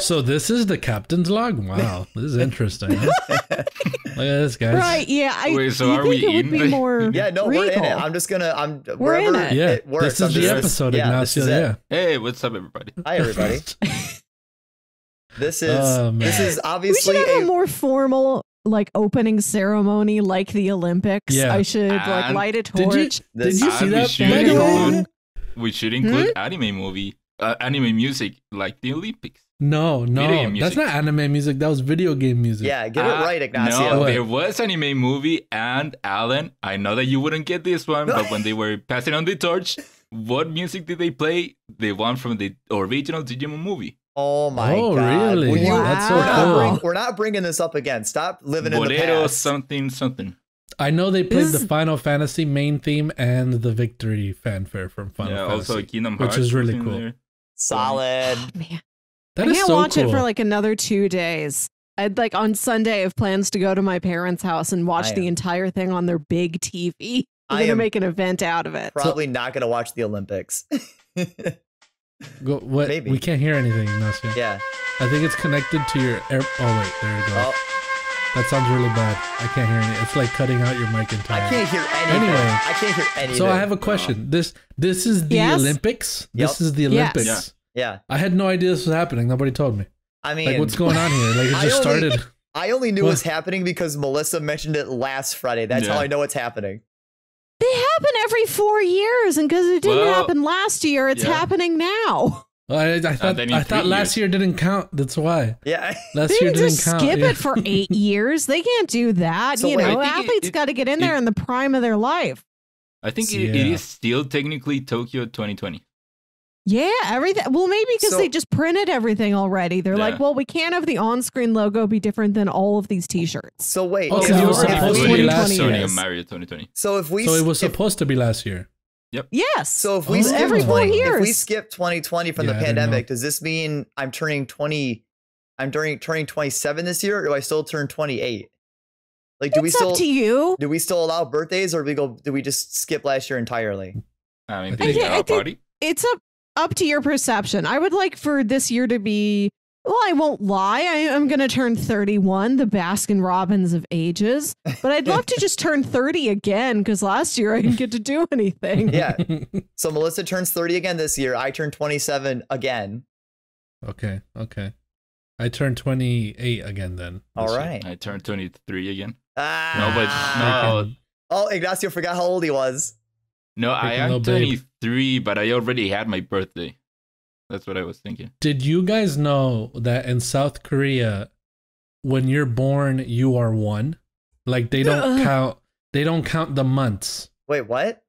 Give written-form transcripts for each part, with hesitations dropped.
So this is the captain's log? Wow, this is interesting. Huh? Look at this, guys. Right, yeah. Wait, so are we it would be more Yeah, no, we're in it. regal. I'm just gonna, We're in it. Yeah, it works. this is the episode, this Ignacio. is it. Yeah. Hey, what's up, everybody? Hi, everybody. This is man. this is We obviously should have a more formal like opening ceremony like the Olympics. Yeah. I should like And light a Did you, torch. did you see And that? By the way? we should include anime music like the Olympics. No, Video game that's music. not anime music. That was video game music. Yeah, get it right, Ignacio. No, What? there was anime movie, and Alan, I know that you wouldn't get this one, but when they were passing on the torch, what music did they play? The one from the original Digimon movie. Oh my Oh, god! really? Will you- Wow. That's so we're, not cool. we're not bringing this up again. Stop living in the Bolero past. something. I know they played This- the Final Fantasy main theme and the victory fanfare from Final Yeah, Fantasy. also Kingdom Hearts, which is really was in cool. there. Solid. Man, That I is can't so watch cool. it for like another 2 days. I'd like on Sunday I have plans to go to my parents' house and watch I the am. entire thing on their big TV. We're I gonna am make an event out of it. Probably not gonna watch the Olympics. What? Maybe. We can't hear anything, Ignacio. Yeah. I think it's connected to your air. Oh wait, there you go. Oh, That sounds really bad. I can't hear anything. It's like cutting out your mic I entirely. can't hear anything. Anyway. I can't hear anything. So I have a question. This is the Yes? Olympics. Yep. This is the Yes. Olympics. Yeah. I had no idea this was happening. Nobody told me. I mean, Like, what's going on here? Like, it I just only- started. I only knew What? it was happening because Melissa mentioned it last Friday. That's Yeah. how I know it's happening. They happen every 4 years, and because it didn't Well, happen last year, it's yeah. happening now. I thought then in I thought 3 last years. year didn't count. That's why. Yeah. Last They year can didn't just count. skip yeah. it for 8 years. They can't do that. So you wait, know, I think athletes it- got to get in there in the prime of their life. I think Yeah. it is still technically Tokyo 2020. Yeah, everything. Well, maybe because So- they just printed everything already. They're like, Yeah. well, we can't have the on-screen logo be different than all of these T-shirts. So wait. Oh, if- 'cause it was if supposed we- to be last Sony year. and Mario 2020. So if we So it was if- supposed to be last year. Yes. So if we Oh. skip Every 4 20, if we years. skip 2020 from Yeah, the I didn't pandemic, know. does this mean I'm turning 27 this year, or do I still turn 28? Like, do we It's still up to you. do we still allow birthdays, or do we just skip last year entirely? I mean, I they think- got I a think- party. It's up to your perception. I would like for this year to be. Well, I won't lie. I'm going to turn 31, the Baskin Robbins of ages. But I'd love to just turn 30 again because last year I didn't get to do anything. Yeah. So Melissa turns 30 again this year. I turn 27 again. Okay. I turned 28 again then. All this year. right. I turned 23 again. Ah. No, Oh, Ignacio forgot how old he was. No, I Freaking am little babe. 23, but I already had my birthday. That's what I was thinking. Did you guys know that in South Korea, when you're born, you are one? Like they don't count. They don't count the months. Wait, what?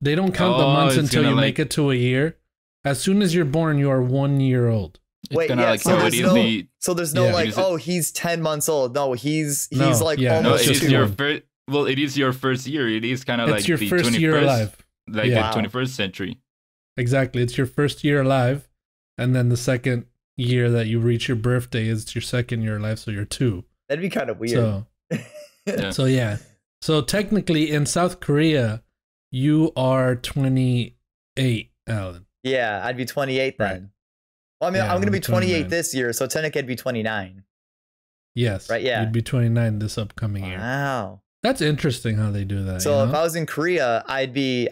They don't count the Oh, months it's until gonna, you like- make it to a year. As soon as you're born, you are 1 year old. It's Wait, kind of yeah, like so how there's it is no- the. So there's no Yeah. like, Is it- oh, he's 10 months old. No, he's No, like yeah, No, almost it just is two. your one. first. Well, it is your first year. It is kind of It's like your the first 21st, year alive. like Yeah. the 21st century. Exactly. It's your first year alive. And then the second year that you reach your birthday is your second year alive. So you're 2. That'd be kind of weird. So, Yeah. so yeah. So technically in South Korea, you are 28, Alan. Yeah, I'd be 28 then. Right. Well, I mean, Yeah, I'm gonna be I'm 28 29. this year, so technically I'd be 29. Yes. Right, yeah. You'd be 29 this upcoming year. Wow. That's interesting how they do that. So you if know? I was in Korea, I'd be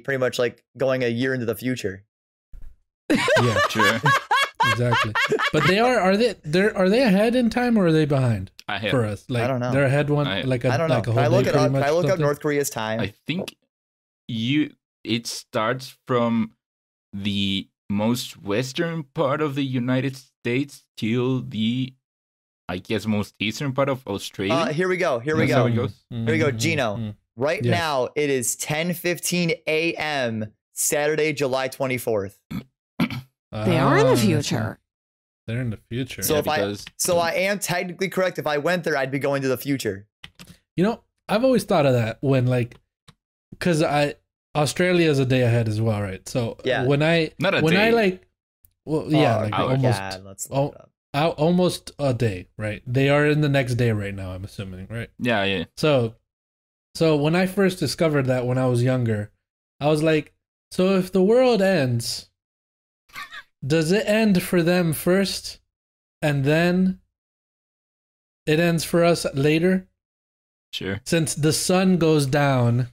pretty much like going a year into the future. Yeah, Sure. exactly. But are they ahead in time or are they behind I have. for us? Like I don't know. they're ahead one I like a I don't know. like a Can whole I look day it pretty up? much. Can I look up something? North Korea's time? I think it starts from the most western part of the United States till the, I guess, most eastern part of Australia. Here we go. Here we That's how go. it goes. Here we go, Gino. Mhm. Right Yes. now, it is 10:15 a.m. Saturday, July 24th. They are in the Ah, so future. They're in the future. So Yeah, if I because- so I am technically correct. If I went there, I'd be going to the future. You know, I've always thought of that when because Australia is a day ahead as well, right? So Yeah. when I Not a when I day. Oh, like oh, almost God, let's oh, look it up. almost a day, right? They are in the next day right now, I'm assuming, right? Yeah. So when I first discovered that when I was younger, I was like, so if the world ends, does it end for them first and then it ends for us later. Sure. Since the sun goes down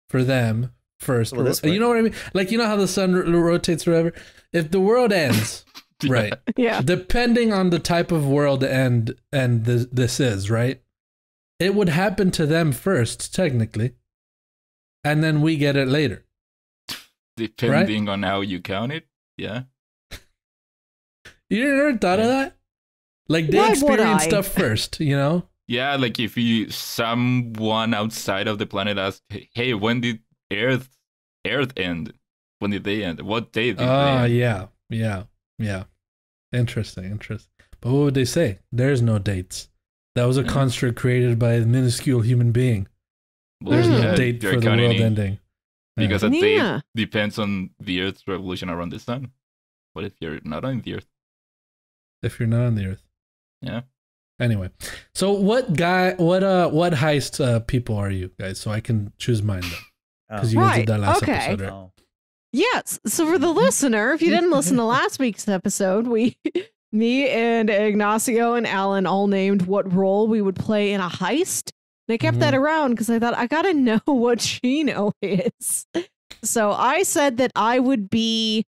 for them first. Well, You know what I mean? Like, you know how the sun rotates or whatever? If the world ends, right? Yeah. Depending on the type of world and this is, right? It would happen to them first, technically. And then we get it later. Depending on how you count it, yeah. You never thought of that? Like, they Why would experience I? stuff first, you know? Yeah, like if someone outside of the planet asked, hey, when did Earth end? When did they end? What day did they end? Yeah. Interesting. But what would they say? There's no dates. That was a construct created by a minuscule human being. Well, There's no yeah, date you're for the counting world it ending. Because a Yeah. date depends on the Earth's revolution around the sun. What if you're not on the Earth? If you're not on the Earth. Yeah. Anyway, so what heist people are you guys? So I can choose mine then, because you guys Right, did that last okay. episode, right? Oh. Yes. So for the listener, if you didn't listen to last week's episode, me and Ignacio and Alan all named what role we would play in a heist. And I kept that around because I thought I gotta know what Gino is. So I said that I would be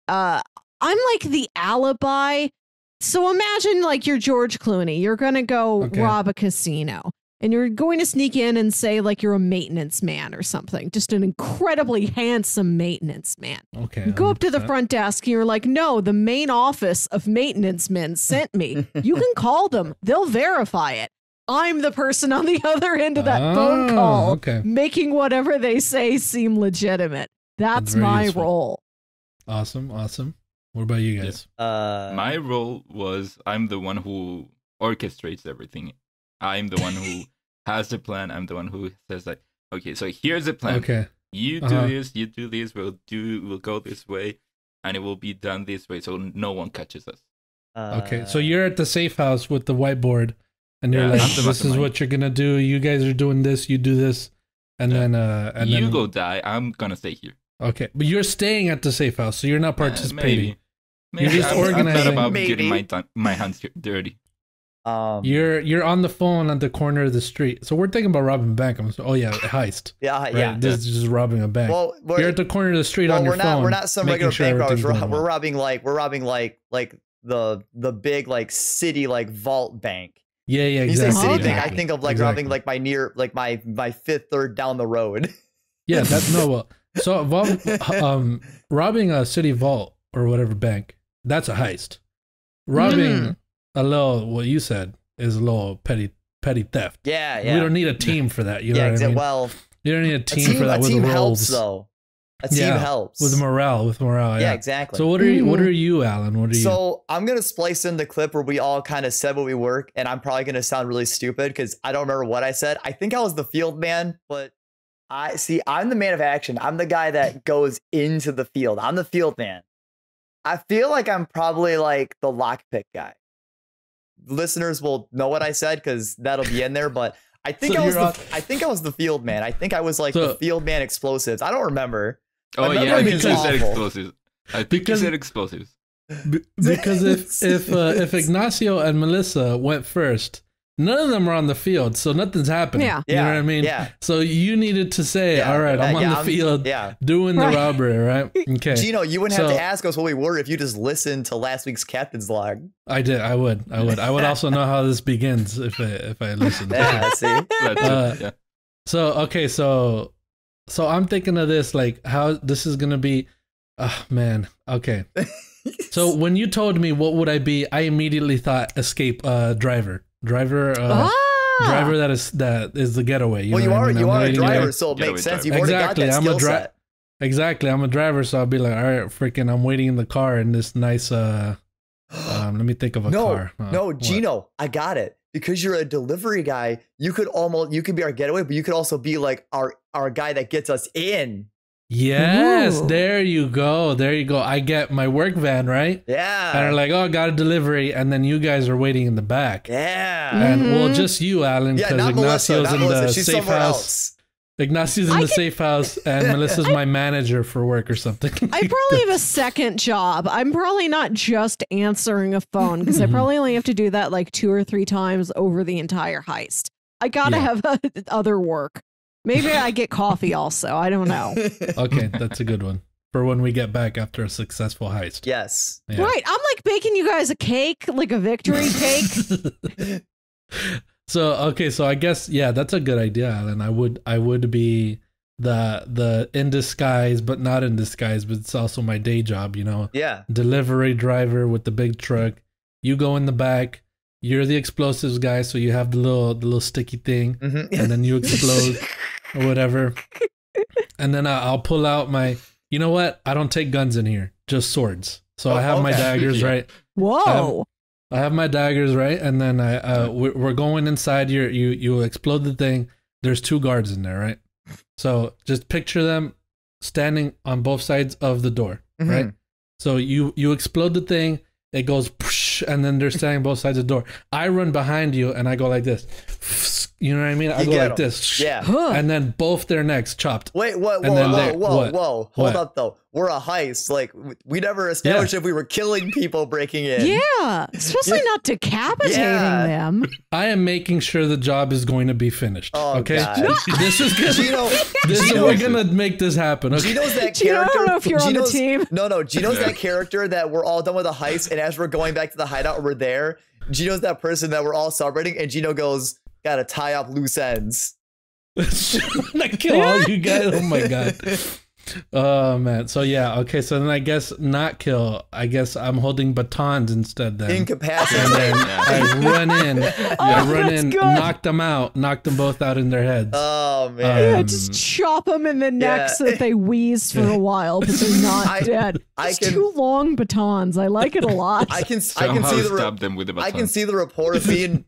I'm like the alibi. So imagine like you're George Clooney. You're gonna go rob a casino. And you're going to sneak in and say like you're a maintenance man or something. Just an incredibly handsome maintenance man. Okay. You go up to the 100%. front desk and you're like, no, the main office of maintenance men sent me. You can call them. They'll verify it. I'm the person on the other end of that phone call, okay. making whatever they say seem legitimate. That's very my useful. role. Awesome. What about you guys? My role was I'm the one who orchestrates everything. I'm the one who has the plan. I'm the one who says like, okay, so here's the plan. Okay. You do this, you do this, we'll go this way, and it will be done this way so no one catches us. Okay. So you're at the safe house with the whiteboard, and you're Yeah, like, I'm the this is mastermind. what you're gonna do. You guys are doing this. You do this, and then you then go die. I'm gonna stay here. Okay, but you're staying at the safe house, so you're not participating. Maybe. You're just I'm not organizing. about Maybe. getting my hands dirty. You're on the phone at the corner of the street. So we're thinking about robbing a bank. Oh yeah, heist. yeah, Right? yeah. This is just robbing a bank. Well, You're at the corner of the street on your phone. We're not some making regular sure bank robbers. everything's going We're well. robbing like the big like city like vault bank. Yeah, You say exactly. city bank, I exactly. think of like Exactly. robbing like my fifth third down the road. Yeah, that's no. Well, so robbing a city vault or whatever bank, that's a heist. Robbing a little, what you said, is a little petty theft. Yeah. We don't need a team for that. You know what I mean? Well, You don't need a team for that a with team roles. helps though. A team helps with morale. Yeah, exactly. So what are you, Alan? What are you? So I'm gonna splice in the clip where we all kind of said what we were, and I'm probably gonna sound really stupid because I don't remember what I said. I think I was the field man, but I'm the man of action. I'm the guy that goes into the field. I'm the field man. I feel like I'm probably like the lockpick guy. Listeners will know what I said because that'll be in there, but I think I was the field man. I think I was like the field man explosives. I don't remember. Oh yeah, I think you said awful. explosives. I think you said explosives. Because if Ignacio and Melissa went first, none of them are on the field, so nothing's happening. Yeah. You know what I mean? Yeah. So you needed to say, all right, I'm on the field doing the robbery, right? Okay. Gino, you wouldn't have to ask us what we were if you just listened to last week's captain's log. I did. I would also know how this begins if I listened. Yeah, see? Yeah. So okay, so I'm thinking of this like how this is gonna be. Oh man. Okay. So when you told me what would I be, I immediately thought escape driver. Driver that is the getaway. You Well, know you what are I mean? you I'm are a waiting driver, there. so it Getaway makes sense. driver. You've already got Exactly. that skill set. Exactly. I'm a driver, so I'll be like, all right, freaking, I'm waiting in the car in this nice. Let me think of a car. No, What? Gino, I got it. Because you're a delivery guy, you could be our getaway, but you could also be like our guy that gets us in. Yes, Ooh. there you go. I get my work van, right? Yeah. And I'm like, oh, got a delivery, and then you guys are waiting in the back. Yeah. And well, just you, Alan, Yeah, because not Melissa. Ignacio's Not in Melissa. the She's safe somewhere house. else. Ignacio's in the safe house, and Melissa's my manager for work or something. I probably have a second job. I'm probably not just answering a phone because I probably only have to do that like 2 or 3 times over the entire heist. I gotta have other work. Maybe I get coffee also. I don't know. Okay, that's a good one for when we get back after a successful heist. Yes. Yeah. Right. I'm like baking you guys a cake, like a victory cake. So I guess that's a good idea, Alan. I would be the in disguise, but not in disguise, but it's also my day job, you know. Yeah. Delivery driver with the big truck. You go in the back. You're the explosives guy, so you have the little sticky thing, and then you explode or whatever. And then I'll pull out my. You know what? I don't take guns in here, just swords. So I have my daggers, right? Whoa. I have my daggers, right? And then we're going inside. You explode the thing. There's 2 guards in there, right? So just picture them standing on both sides of the door, right? So you explode the thing. It goes, and then they're standing both sides of the door. I run behind you and I go like this. You know what I mean? I go like this. Yeah. And then both their necks chopped. Wait, whoa. Hold up, though. We're a heist. Like, we never established if we were killing people breaking in. Yeah. Especially not decapitating them. I am making sure the job is going to be finished. Oh, okay? God. This is good. We're going to make this happen. Okay? Gino's that Gino, character. I don't know if you're on the team. No. Gino's that character that we're all done with the heist, and as we're going back to the hideout, we're there. Gino's that person that we're all celebrating, and Gino goes, gotta tie up loose ends. I kill all you guys. Oh my god. Oh man. So okay. So then I guess not kill. I guess I'm holding batons instead. Then incapacitated. And then I run in, knock them out, knock them both out in their heads. Oh man. Just chop them in the neck so that they wheeze for a while, but they're not dead. It's 2 long batons. I like it a lot. I can see them with the baton. I can see the report of me and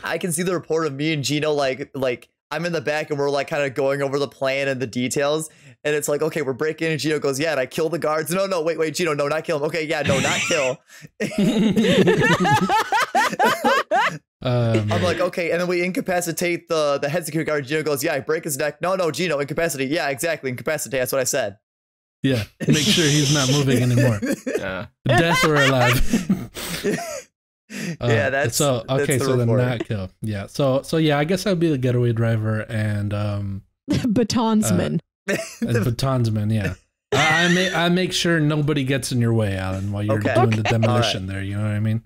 I can see the report of me and Gino like I'm in the back and we're like kind of going over the plan and the details, and it's like, okay, we're breaking in, and Gino goes, yeah, and I kill the guards. No, wait, Gino, no, not kill him. Okay, yeah, no, not kill. I'm like, okay, and then we incapacitate the head security guard. Gino goes, yeah, I break his neck. No, Gino, incapacitate. Yeah, exactly, incapacitate. That's what I said. Yeah, make sure he's not moving anymore. Death or alive. Yeah, that's so okay. That's so then not kill. Yeah. So yeah, I guess I'd be the getaway driver and batonsman. Batonsman. Yeah. I make sure nobody gets in your way, Alan, while you're doing the demolition there. You know what I mean?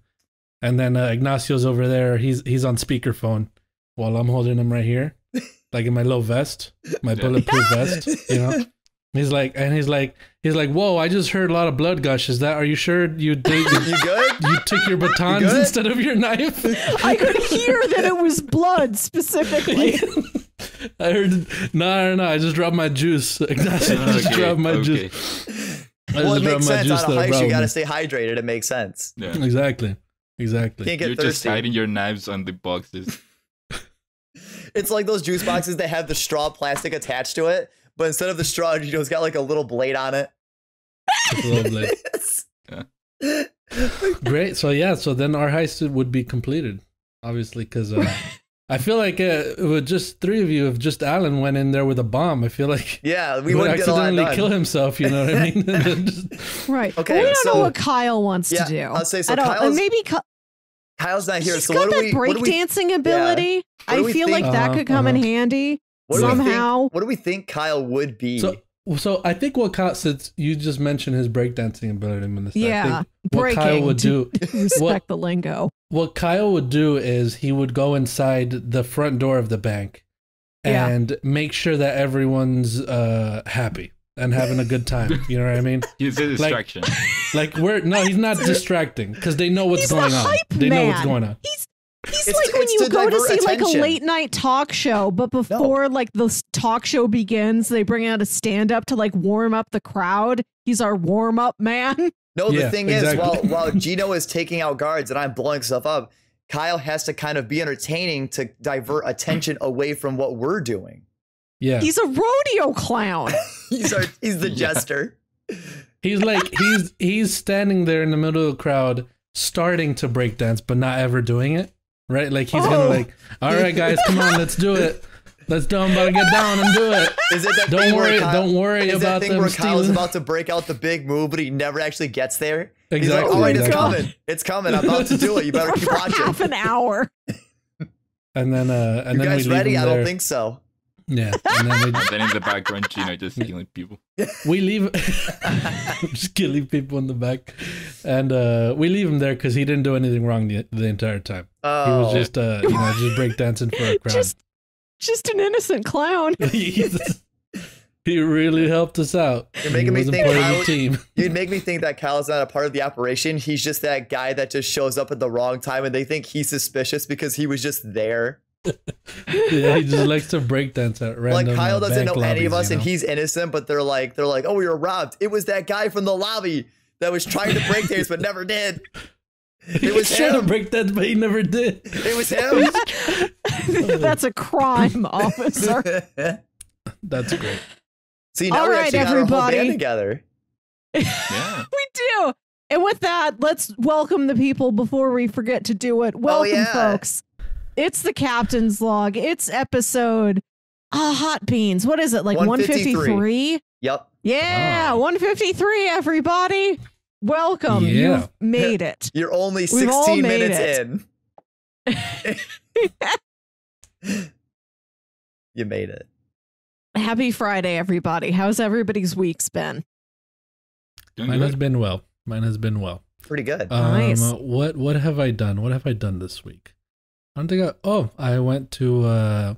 And then Ignacio's over there. He's on speakerphone while I'm holding him right here, like in my little vest, my bulletproof vest. You know. He's like, whoa! I just heard a lot of blood gush. Are you sure you did? You good? You took your batons instead of your knife? I could hear that it was blood specifically. I heard. No. I just dropped my juice. Ignacio, I just dropped my juice. Well, it makes sense. On a heist, you gotta stay hydrated. It makes sense. Yeah. Exactly. Can't get You're thirsty. just hiding your knives on the boxes. It's like those juice boxes that have the straw plastic attached to it. But instead of the straw, it's got like a little blade on it. Just a little blade. Yeah. Great. So then our heist would be completed, obviously, because I feel like with just 3 of you, if just Alan went in there with a bomb, I feel like we would wouldn't accidentally kill himself. You know what I mean? Right. Okay. We don't know what Kyle wants to do. I'll say so. Kyle's not here. He's So got what that breakdancing ability. What do I we feel think? like that could come in handy. Somehow. What do we think Kyle would be? So I think what Kyle, since you just mentioned his breakdancing ability, yeah, I think what Kyle would do, respect the lingo. What Kyle would do is he would go inside the front door of the bank and make sure that everyone's happy and having a good time. You know what I mean? He's a distraction. He's not distracting because they know what's going on. They know what's going on. He's like when you go to see like a late night talk show, but before like the talk show begins, they bring out a stand up to like warm up the crowd. He's our warm up man. No, the thing is, while Gino is taking out guards and I'm blowing stuff up, Kyle has to kind of be entertaining to divert attention away from what we're doing. Yeah, he's a rodeo clown. he's the jester. He's standing there in the middle of the crowd, starting to break dance, but not ever doing it. Right, like he's gonna all right, guys, come on, let's do it. Let's do. I'm about to get down and do it. Is it that Don't thing worry. where Kyle, Don't worry is about that thing them where Kyle's stealing. about to break out the big move, but he never actually gets there? Exactly. He's like, oh wait, it's exactly. coming. It's coming. I'm about to do it. You better keep For watching. half an hour. And then You then guys we leave ready? him I there. don't think so. Yeah. And then And then in the background, Gino just killing people. we leave. Just killing people in the back, and we leave him there because he didn't do anything wrong the entire time. He Oh, was just just breakdancing for a crowd. Just an innocent clown. He really helped us out. You're making me He wasn't think part of Kyle- the team. you'd make me think that Kyle's not a part of the operation. He's just that guy that just shows up at the wrong time, and they think he's suspicious because he was just there. Yeah, he just likes to breakdance at random. Like Kyle doesn't bank know any of lobbies, us, you and know? he's innocent. But they're like, oh, we were robbed. It was that guy from the lobby that was trying to breakdance but never did. It was He tried to him. breakdance, but he never did. It was him. That's a crime, officer. That's great. See, now All we right, actually got our whole everybody. band together. Yeah. We do. And with that, let's welcome the people before we forget to do it. Welcome, yeah. folks. It's the Captain's Log. It's episode Hot Beans. What is it? Like 153? Yep. Yeah, Oh. 153, everybody. Welcome. Yeah. You've made it. You're only We've all 16 made minutes it. in. You made it. Happy Friday, everybody. How's everybody's week's been? Doing Mine has good. been well. Mine has been well. Pretty good. Nice. What have I done? What have I done this week? I don't think I went to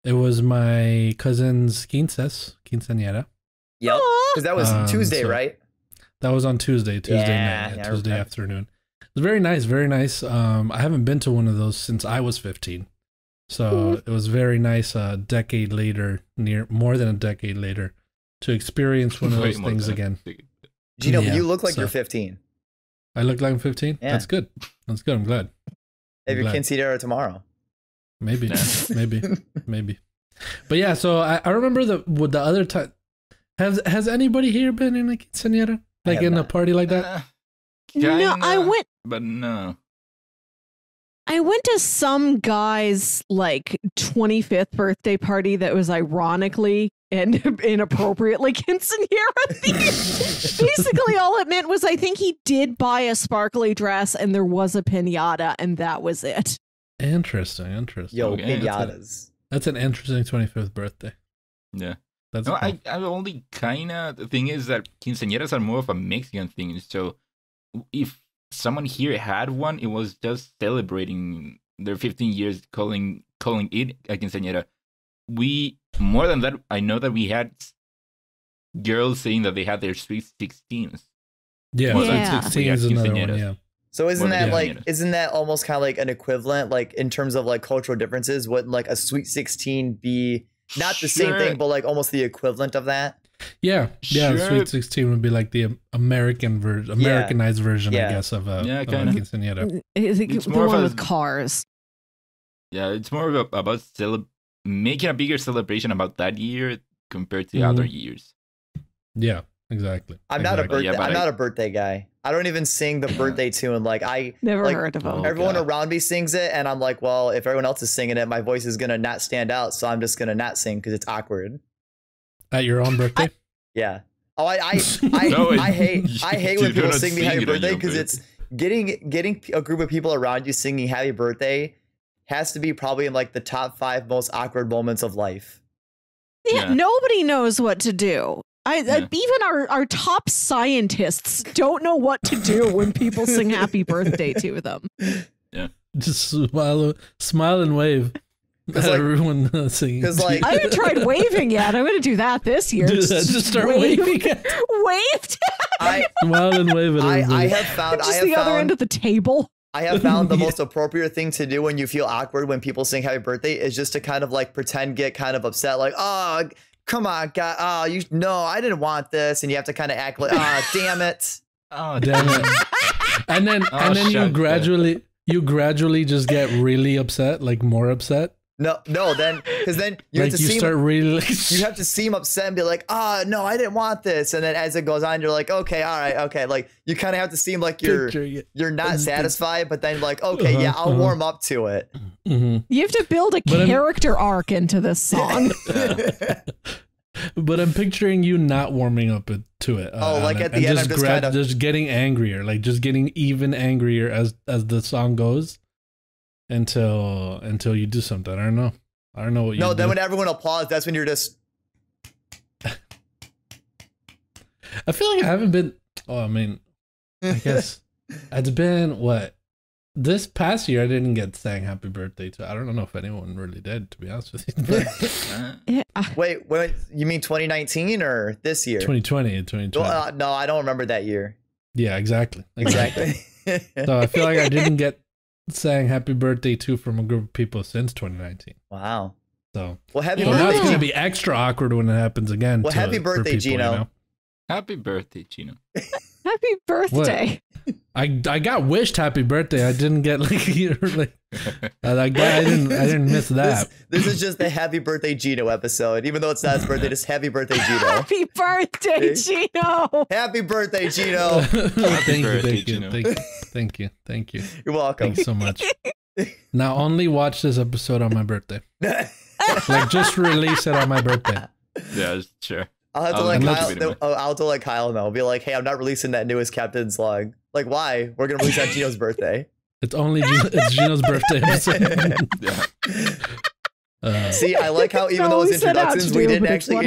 it was my cousin's quinceañera. Yep. Aw. Because that was Tuesday, so- right? That was on Tuesday Yeah, night, yeah, I Tuesday remember. afternoon. It was very nice, very nice. I haven't been to one of those since I was 15. So it was very nice a decade later, more than a decade later, to experience one of Way those more things than again. Gino, Yeah, you look like so- you're 15. I look like I'm 15? Yeah. That's good. That's good. I'm glad. Have your glad. quinceañera tomorrow. Maybe. Yeah. Maybe. But yeah, so I remember with the other time. Has anybody here been in a quinceañera? Like have in a not. party like that? No, I went But no. to some guy's like 25th birthday party that was ironically and inappropriately quinceanera themed. Basically, all it meant was I think he did buy a sparkly dress and there was a pinata, and that was it. Interesting. Yo, Okay, piñatas. That's an interesting 25th birthday. Yeah. That's No, cool. I only kind of, the thing is that quinceañeras are more of a Mexican thing. So if someone here had one, it was just celebrating their 15 years, calling it a quinceañera. More than that, I know that we had girls saying that they had their sweet 16s. Yeah, Well, Yeah. 16 is another one, quinceañeras. yeah. So isn't Well, that yeah, like yeah. isn't that almost kind of like an equivalent, like in terms of like cultural differences? Wouldn't like a sweet 16 be not the same Sure. thing, but like almost the equivalent of that? Yeah, Sure. Sweet 16 would be like the Americanized version, Yeah. I guess, of a, Yeah, of a kinda. quinceañera. I think It's the more of one a- with cars. Yeah, it's more about making a bigger celebration about that year compared to Mhm. other years. Yeah, exactly. I'm not a exactly. birthday. Yeah, but I'm I- not a birthday guy. I don't even sing the birthday tune. Like Never like, heard of them. Oh, everyone God. around me sings it, and I'm like, well, if everyone else is singing it, my voice is gonna not stand out. So I'm just gonna not sing because it's awkward. At your own birthday? Yeah. Oh, I No, I hate you when do people not sing me sing happy it on birthday your because it's getting a group of people around you singing happy birthday has to be probably in like the top 5 most awkward moments of life. Yeah, Yeah. nobody knows what to do. Yeah. Even our top scientists don't know what to do when people sing happy birthday to them. Just smile and wave. Cause like- Everyone singing. 'cause like- I haven't tried waving yet. I'm going to do that this year. Do that. Just start waving. Waved. I Smile and wave at everybody. have found Just the other end of the table. I have found the Yeah. most appropriate thing to do when you feel awkward when people sing happy birthday is just to kind of like pretend get kind of upset, like, oh, come on, God, oh, I didn't want this, and you have to kind of act like, oh, damn it. Oh, Damn it. And then Oh, you shucks, gradually just get really upset, like more upset, No, then because then you like have to you seem start really like, you have to seem upset and be like, no, I didn't want this. And then as it goes on, you're like, okay, all right, okay. Like you kind of have to seem like you're not satisfied, but then like, okay, yeah, I'll warm up to it. Mm-hmm. You have to build a character arc into this song. But I'm picturing you not warming up to it. Like at the end, I'm just kind of just getting angrier, like just getting even angrier as the song goes until you do something. I don't know what you do. No, then when everyone applauds, that's when you're just. I feel like I haven't been. Oh, I mean, I guess it's been what. This past year, I didn't get sang happy birthday to. I don't know if anyone really did, to be honest with you. Wait, you mean 2019 or this year? 2020. No, I don't remember that year. Yeah, exactly. So I feel like I didn't get sang happy birthday to from a group of people since 2019. Wow. So, well, happy now it's birthday. going to be extra awkward when it happens again. Well, happy birthday, Gino. You know? Happy birthday, Gino. Happy birthday. I got wished happy birthday. I didn't get I didn't miss that. This is just the happy birthday Gino episode. Even though it's not his birthday, just happy birthday Gino. Happy birthday, Gino. Happy birthday, Gino. Thank you. You're welcome. Thanks so much. Now only watch this episode on my birthday. Like just release it on my birthday. Yeah, sure. I'll have to let Kyle. I'll have to let Kyle know. I'll be like, hey, I'm not releasing that newest Captain's Log. Like, why? We're gonna release on Gino's birthday. It's Gino's birthday episode. See, I like how even those introductions, we didn't actually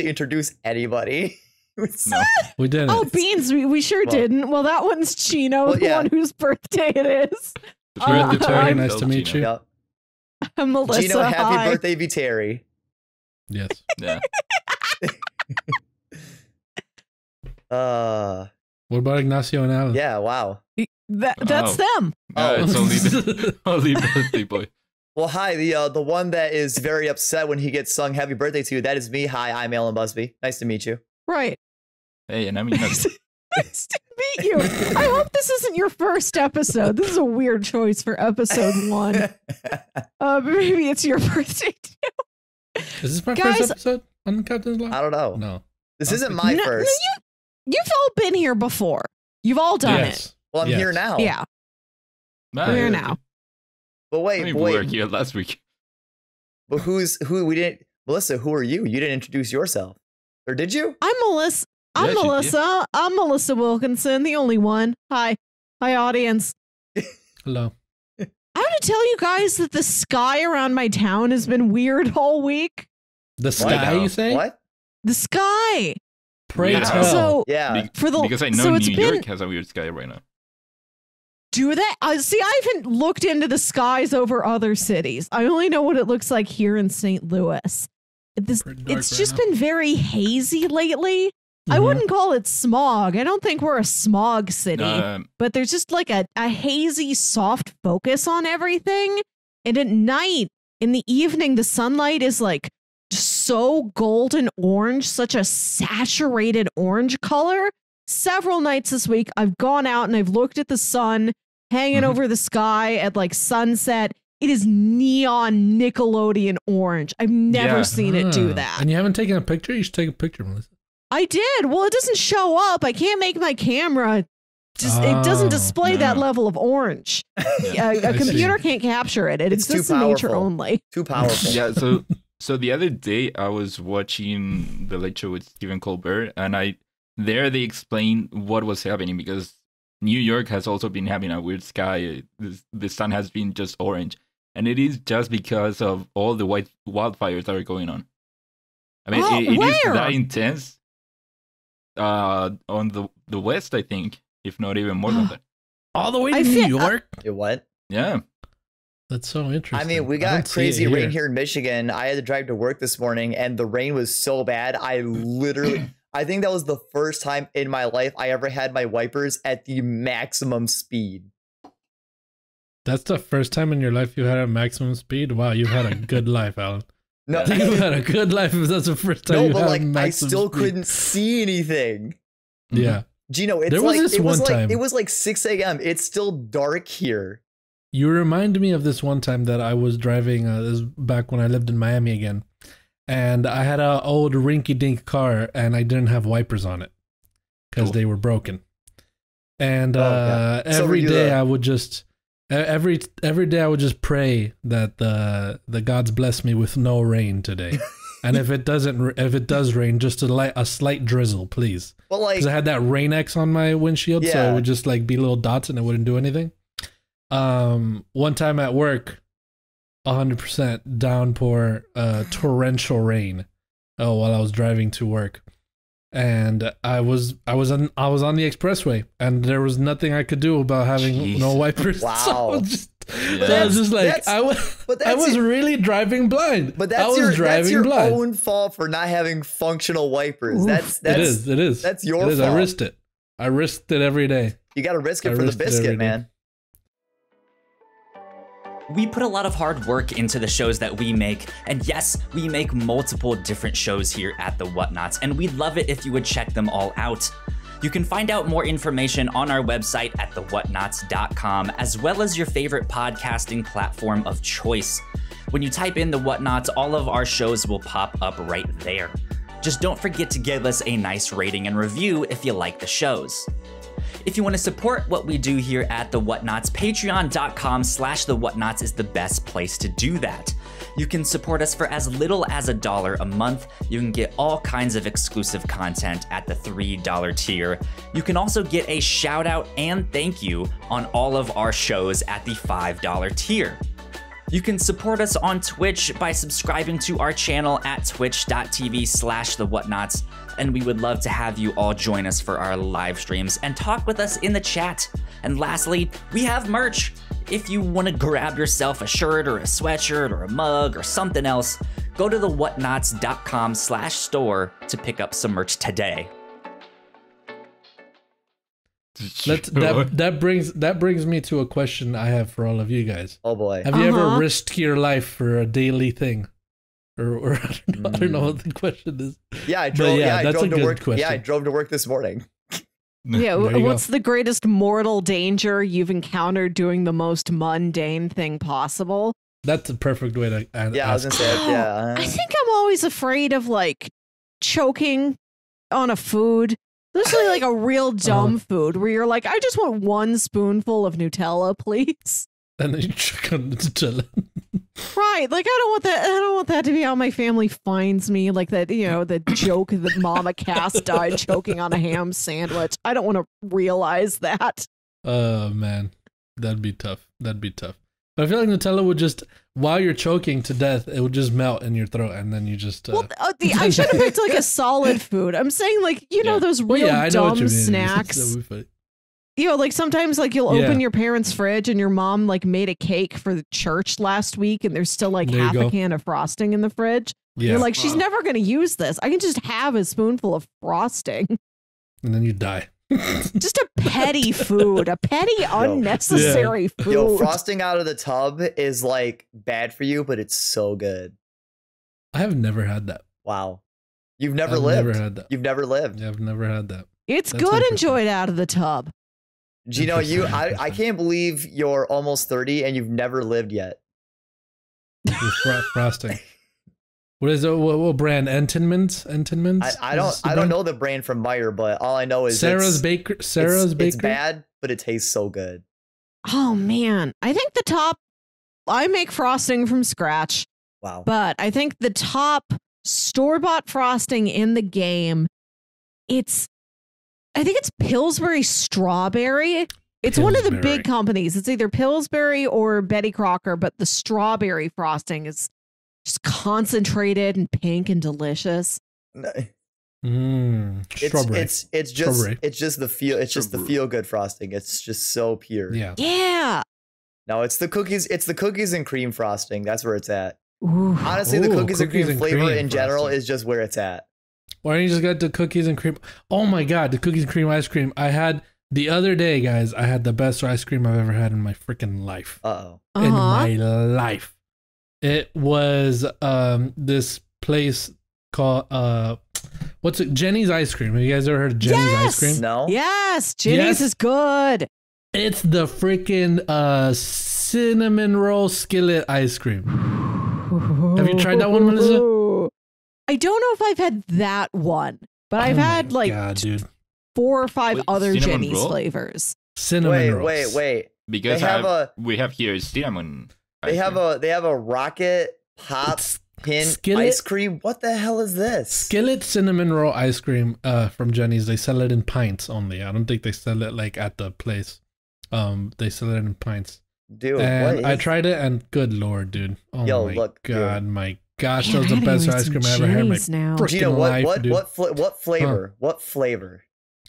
introduce anybody. No, we didn't. Oh, Beans, we sure didn't. Well, that one's Gino, the one whose birthday it is. Terry, nice to meet you. Yep. Melissa, Gino, happy hi. birthday, V. Terry. Yes. Yeah. What about Ignacio and Alan? Yeah, wow. That's them. It's only birthday boy. Well, hi, the one that is very upset when he gets sung happy birthday to, that is me. Hi, I'm Alan Busby. Nice to meet you. Right. Hey, and I mean Nice to meet you. I hope this isn't your first episode. This is a weird choice for episode 1. Maybe it's your birthday too. Is this my first episode on Captain's Log? I don't know. No. This isn't my first. You've all been here before. You've all done it. Well, I'm here now. Yeah. We're here now. But wait, we were here last week. But Melissa, who are you? You didn't introduce yourself. Or did you? I'm Melissa. I'm Melissa Wilkinson, the only one. Hi, audience. Hello. I have to tell you guys that the sky around my town has been weird all week. The sky, you say? What? The sky. Pray tell. So, because I know New York has a weird sky right now. Do that? See, I haven't looked into the skies over other cities. I only know what it looks like here in St. Louis. It's just been very hazy lately. I wouldn't call it smog. I don't think we're a smog city, but there's just like a hazy, soft focus on everything. And at night, in the evening, the sunlight is like so golden orange, such a saturated orange color. Several nights this week, I've gone out and I've looked at the sun hanging over the sky at like sunset. It is neon Nickelodeon orange. I've never seen it do that. And you haven't taken a picture? You should take a picture, Melissa. I did. Well, it doesn't show up. I can't make my camera. It doesn't display that level of orange. A computer can't capture it. It exists in nature only. Too powerful. Yeah. So the other day I was watching The Late Show with Stephen Colbert, and they explained what was happening because New York has also been having a weird sky. The sun has been just orange, and it is just because of all the wildfires that are going on. I mean, it is that intense. On the west, I think, if not even more than that. All the way to New York? What? Yeah. That's so interesting. I mean, we got crazy rain here in Michigan. I had to drive to work this morning, and the rain was so bad. I think that was the first time in my life I ever had my wipers at the maximum speed. That's the first time in your life you had a maximum speed? Wow, you've had a good life, Alan. No, you've had a good life if that's the first time you had a maximum I still speed. couldn't see anything. Yeah. Gino, it was like 6 a.m. It's still dark here. You remind me of this one time that I was driving. This was back when I lived in Miami again, and I had an old rinky-dink car, and I didn't have wipers on it because they were broken. And every day I would just every day I would just pray that the gods bless me with no rain today. And if it does rain, just a slight drizzle, please. But like, because I had that Rain X on my windshield, so it would just like be little dots and it wouldn't do anything. One time at work, 100% downpour, torrential rain. While I was driving to work, and I was on the expressway, and there was nothing I could do about having no wipers. Wow. So I was just like, I was really driving blind. But that's your own fault for not having functional wipers. Oof. It is. That's your fault. I risked it every day. You got to risk it for the biscuit, man. We put a lot of hard work into the shows that we make, and yes, we make multiple different shows here at the Whatnauts, and we'd love it if you would check them all out. You can find out more information on our website at thewhatnauts.com, as well as your favorite podcasting platform of choice. When you type in the Whatnauts, all of our shows will pop up right there. Just don't forget to give us a nice rating and review if you like the shows. If you want to support what we do here at The Whatnauts, patreon.com/thewhatnauts is the best place to do that. You can support us for as little as $1 a month. You can get all kinds of exclusive content at the $3 tier. You can also get a shout out and thank you on all of our shows at the $5 tier. You can support us on Twitch by subscribing to our channel at twitch.tv/thewhatnauts, and we would love to have you all join us for our live streams and talk with us in the chat. And lastly, we have merch. If you want to grab yourself a shirt or a sweatshirt or a mug or something else, go to thewhatnauts.com/store to pick up some merch today. That brings me to a question I have for all of you guys. Oh boy. Have you ever risked your life for a daily thing? Or I don't know what the question is. Yeah, I drove to work. Question. Yeah, I drove to work this morning. Yeah, what's the greatest mortal danger you've encountered doing the most mundane thing possible? That's a perfect way to ask. Yeah, I was gonna say, I think I'm always afraid of like choking on a food. Especially like a real dumb food where you're like, I just want one spoonful of Nutella, please. And then you choke on the Nutella. Right. Like, I don't want that to be how my family finds me. Like that, the joke that Mama Cass died choking on a ham sandwich. I don't want to realize that. Oh, man. That'd be tough. But I feel like Nutella would just, while you're choking to death, it would just melt in your throat, and then you just... I should have picked like a solid food. I'm saying like, those real dumb snacks. Like sometimes like you'll open your parents' fridge and your mom like made a cake for the church last week and there's still like half a can of frosting in the fridge. Yeah. You're like, she's never going to use this. I can just have a spoonful of frosting. And then you die. Just a petty food, unnecessary food. Yo, frosting out of the tub is like bad for you, but it's so good. I have never had that. Wow. You've never lived. Never had that. You've never lived. Yeah, I've never had that. It's good enjoyed out of the tub. Gino, I can't believe you're almost 30 and you've never lived yet. Frosting. What is it? What brand? Entenmann's? I don't know the brand from Meyer, but all I know is Sarah's Baker. It's bad, but it tastes so good. Oh man, I think the top. I make frosting from scratch. Wow. But I think the top store-bought frosting in the game, I think it's Pillsbury Strawberry. It's one of the big companies. It's either Pillsbury or Betty Crocker, but the strawberry frosting is just concentrated and pink and delicious. Strawberry. It's just the feel good frosting. It's just so pure. Yeah. No, it's the cookies and cream frosting. That's where it's at. Ooh. Honestly, the cookies and cream flavor in general is just where it's at. Why don't you just get the cookies and cream? Oh my god, the cookies and cream ice cream I had the other day, guys. I had the best ice cream I've ever had in my freaking life. In my life. It was this place called what's it? Jenny's Ice Cream. Have you guys ever heard of Jenny's Ice Cream? No. Yes, Jenny's is good. It's the freaking cinnamon roll skillet ice cream. Have you tried that one, Melissa? I don't know if I've had that one, but I've had like God, dude. 4 or 5 other cinnamon Jenny's roll? flavors. Cinnamon rolls. Wait. Because They have we have here cinnamon. They have a rocket pop It's pin skillet- ice cream. What the hell is this? Skillet cinnamon roll ice cream from Jenny's. They sell it in pints only. I don't think they sell it like at the place. They sell it in pints. Dude, And what I is tried it, and good lord, dude. Oh Yo, my look, god, dude. my gosh, Man, that was the I gotta best get ice some cream I ever had in my Jenny's now. freaking Gino, life, dude. what flavor? What flavor?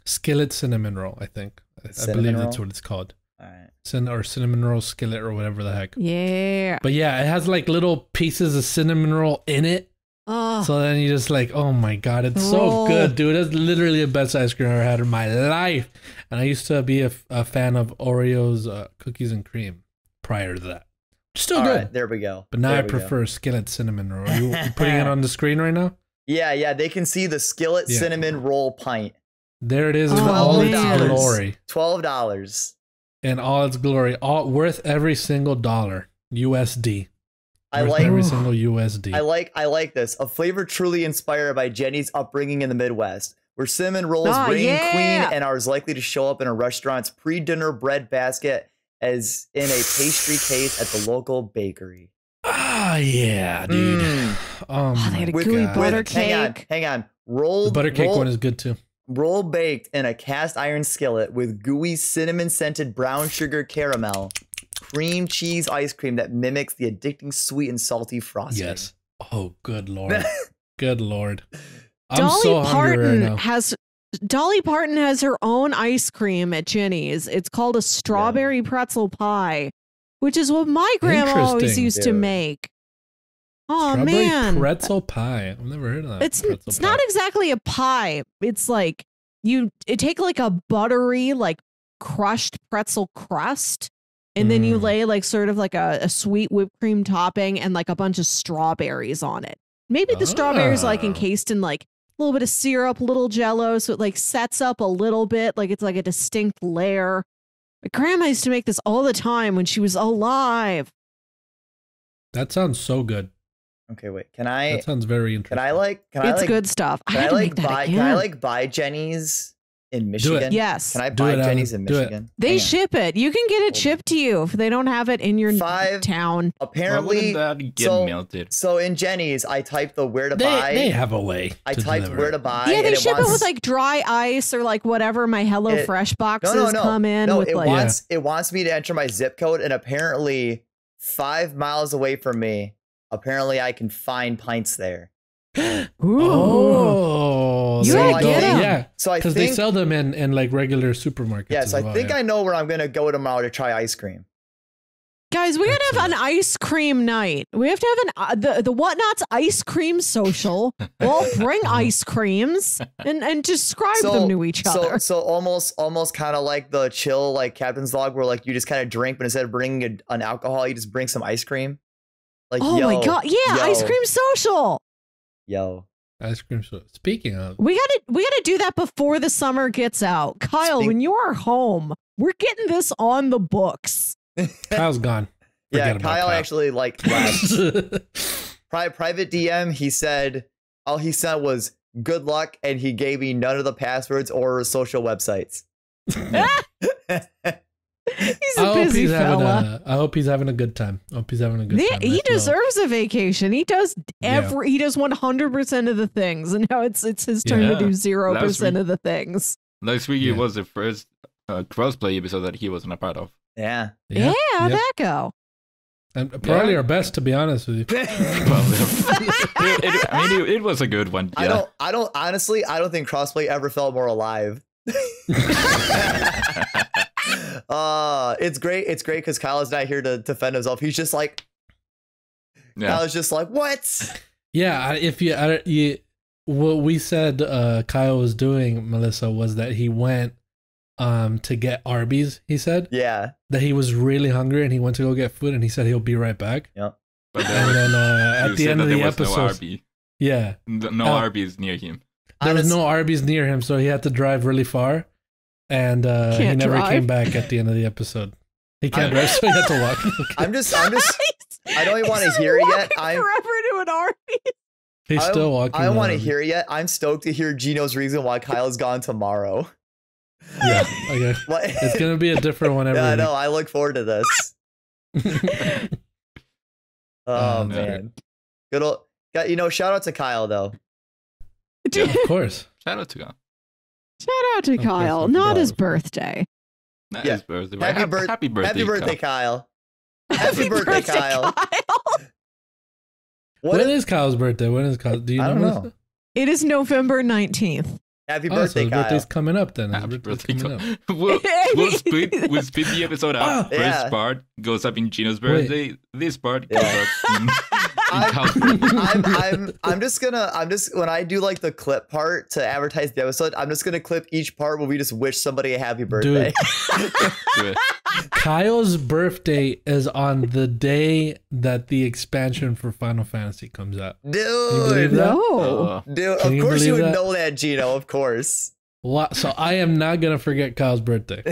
Skillet cinnamon roll, I think. I Cinnamon believe that's roll? what it's called. All right. Or cinnamon roll skillet or whatever the heck. Yeah. But yeah, it has like little pieces of cinnamon roll in it. Oh, So then you just like, oh my god, it's so Roll. good, dude. That's literally the best ice cream I ever had in my life. And I used to be a fan of Oreo's cookies and cream prior to that. Still All good. right, there we go. But now There I we go. prefer skillet cinnamon roll. Are you putting it on the screen right now? Yeah, they can see the skillet Yeah. cinnamon roll pint. There it is in Oh, all its man. glory. $12. In all its glory. All worth every single dollar. USD. I Worth like every single USD. I like this. A flavor truly inspired by Jenny's upbringing in the Midwest, where cinnamon rolls Ah, reign yeah. queen and are as likely to show up in a restaurant's pre-dinner bread basket as in a pastry case at the local bakery. Ah, yeah, dude. Oh, they had a With- gooey God. butter With- hang cake. on. The Rolled butter cake roll- one is good too. roll baked in a cast iron skillet with gooey cinnamon scented brown sugar caramel, cream cheese ice cream that mimics the addicting sweet and salty frosting. Yes. Oh, good lord. Good lord. I'm Dolly so hungry right Parton now. Dolly Parton has her own ice cream at Jenny's. It's called a strawberry pretzel pie, which is what my grandma always Interesting. used to Dude. make. Oh Strawberry man, pretzel pie. I've never heard of that. it's pretzel it's pie. not exactly a pie. It's like it take like a buttery like crushed pretzel crust, and then you Mm. lay like sort of like a sweet whipped cream topping and like a bunch of strawberries on it. Maybe the strawberries like Ah. encased in like a little bit of syrup, a little jello, so it like sets up a little bit, like it's like a distinct layer. My grandma used to make this all the time when she was alive. That sounds so good. Okay, wait. Can I That sounds very interesting. It's good stuff. I Can had I to like make that buy again. can I like buy Jenny's in Michigan? Yes. Can I Do buy it, Jenny's Alan. in Do it. Michigan? They Hang on. ship it. You can get it shipped to you if they don't have it in your Five- town. Why Apparently, wouldn't that get so- melted? so in Jenny's, I typed the where to they buy. have a way. I to typed deliver where it. to buy. Yeah, they and ship it wants- with like dry ice or like whatever my Hello It- Fresh boxes no. come in No, with it like wants me to enter my zip code, and apparently 5 miles away from me, apparently I can find pints there. Ooh. Oh, You there gotta go. get 'em. Yeah, So I because they think sell them in like regular supermarkets. yes, as I well, think yeah. I know where I'm gonna go tomorrow to try ice cream. Guys, we gotta have an Excellent. ice cream night. We have to have the Whatnauts ice cream social. We'll all bring ice creams and describe them to each other. So almost kind of like the chill like captain's log where like you just kind of drink, but instead of bringing an alcohol, you just bring some ice cream. Like Oh my god, yeah, ice cream social. Yo. Ice cream. Speaking of, We gotta do that before the summer gets out. Kyle, Speak- when you are home, we're getting this on the books. Kyle's gone. Yeah, Forget about Kyle actually like left. Kyle. Private DM, he said all he said was good luck, and he gave me none of the passwords or social websites. He's a busy fella. I hope he's having a good time. I hope he's having a good time. He Nice little- deserves a vacation. He does he does 100% of the things, and now it's his turn to Yeah. do Last 0% week- of the things. Last week Yeah. it was the first crossplay episode that he wasn't a part of. Yeah. Yeah, how'd yeah. that go? And probably Yeah. our best, to be honest with you. It was a good one. Yeah. I don't honestly, I don't think crossplay ever felt more alive. It's great because Kyle is not here to defend himself. He's just like Yeah. Kyle's just like, what? Yeah, what we said Kyle was doing, Melissa, was that he went to get Arby's. He said Yeah. that he was really hungry and he went to go get food, and he said he'll be right back. But And then you at the said end that of there the was no episode, Arby. yeah, No Oh. Arby's near him. there was Honest- no Arby's near him, so he had to drive really far, and he Can't never drive. came back at the end of the episode. He can't drive, so he had to walk. Okay. I'm just. I don't even want to hear it yet. I'm forever to an Arby's. He's still walking. I don't want to around. hear it yet. I'm stoked to hear Gino's reason why Kyle's gone tomorrow. Yeah. Okay. What? It's gonna be a different one every Yeah, week. no, I look forward to this. Oh man, good old. Shout out to Kyle though. Of course. Shout out to God. Shout out to Of course, Kyle. of Not course. his birthday. Not Yeah. his birthday. Happy, Happy, birth- happy birthday. Happy birthday, Kyle. Kyle. Happy birthday, Kyle. What? When is Kyle's birthday? When is Kyle? Do you I don't know? know. It is November 19th. Happy Oh, so birthday, his Kyle. birthday's coming up then. His Happy birthday's birthday. coming up. We'll split the episode up. Yeah. First part goes up in Gino's Wait. birthday. This part goes Yeah. up in Kyle's birthday. I'm just when I do like the clip part to advertise the episode, I'm just gonna clip each part where we just wish somebody a happy birthday. Dude. Kyle's birthday is on the day that the expansion for Final Fantasy comes out. Can you believe Dude, that? No. dude, Can of you course you believe would that? know that, Gino. Of course. So I am not gonna forget Kyle's birthday.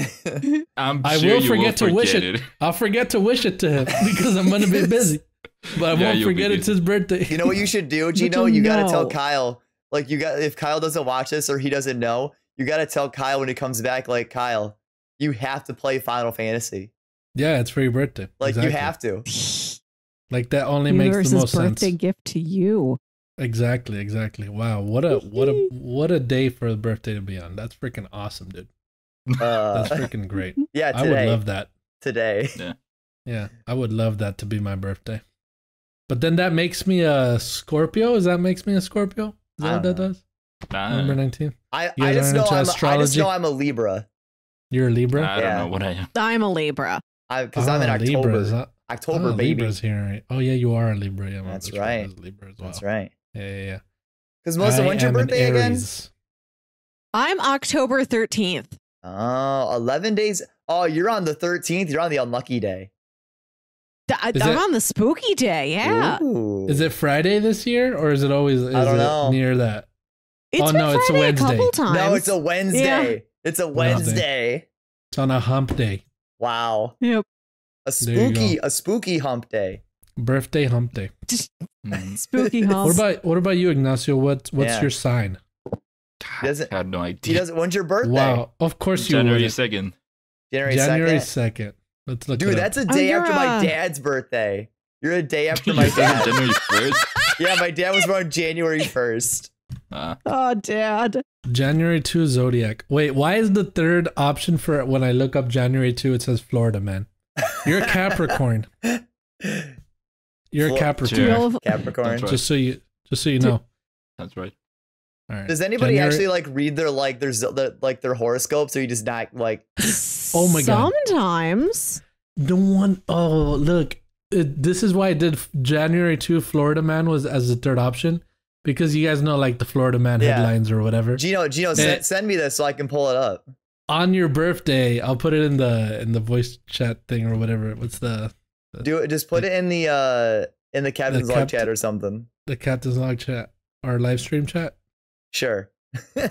I'm I sure will you forget to wish forget it. I'll forget to wish it to him because I'm gonna be busy. But I Yeah, won't you'll be forget it's busy. his birthday. You know what you should do, Gino? you You gotta tell know? Kyle. Like if Kyle doesn't watch this or he doesn't know, you gotta tell Kyle when he comes back. Like Kyle, you have to play Final Fantasy. Yeah, it's for your birthday. Like Exactly. you have to. Like that only makes the Universe's most birthday sense. gift to you. Exactly. Wow, what a day for a birthday to be on. That's freaking awesome, dude. That's freaking great. Yeah, I today. would love that. Today. Yeah, I would love that to be my birthday. But then that makes me a Scorpio. Is that makes me a Scorpio? Is that what that does? November 19th. I You guys just are know into I just astrology? know I'm a Libra. You're a Libra? I don't Yeah. know what I am. I'm a Libra. Because I'm in October. Libras, huh? October, Oh, baby. Libra's here, right? Oh yeah, you are a Libra. Yeah, That's right. right. Is Libra as well. That's right. Yeah. Because Melissa, I when's your am an birthday again? Aries. I'm October 13th. Oh, 11 days. Oh, you're on the 13th. You're on the unlucky day. Is I'm it- on the spooky day. Yeah. Ooh. Is it Friday this year, or is it always? Is I don't it know. near that? It's Oh, been no, it's a Friday Wednesday. couple times. No, it's a Wednesday. Yeah. It's a Wednesday. Wednesday. It's on a hump day, Wow. Yep. There you A spooky hump day. birthday hump day. Mm. Spooky house. What about you, Ignacio? What's Yeah. your sign? doesn't- I had no He idea. doesn't. When's your birthday? Wow, of course you January would. 2nd. January January 2nd. 2nd. Let's look. Dude, it up. that's a day you're after my a- dad's birthday. You're a day after Your my second dad. January 1st? Yeah, my dad was born January 1st. Oh, Dad. January 2 Zodiac. Wait, why is the third option for when I look up January 2? It says Florida man. You're a Capricorn. You're a Flo- Capricorn. Sure. You'll- Capricorn. That's right. Just so you know. That's right. All right. Does anybody January- actually like read their horoscopes, or you just not like? Oh my God. Sometimes. The one oh look, this is why I did January 2 Florida man was as the third option, because you guys know like the Florida man Yeah. headlines or whatever. Gino, send me this so I can pull it up. On your birthday, I'll put it in the voice chat thing or whatever. What's the Do it. Just put it in the captain's log chat or something. captain's log chat or live stream chat? Sure.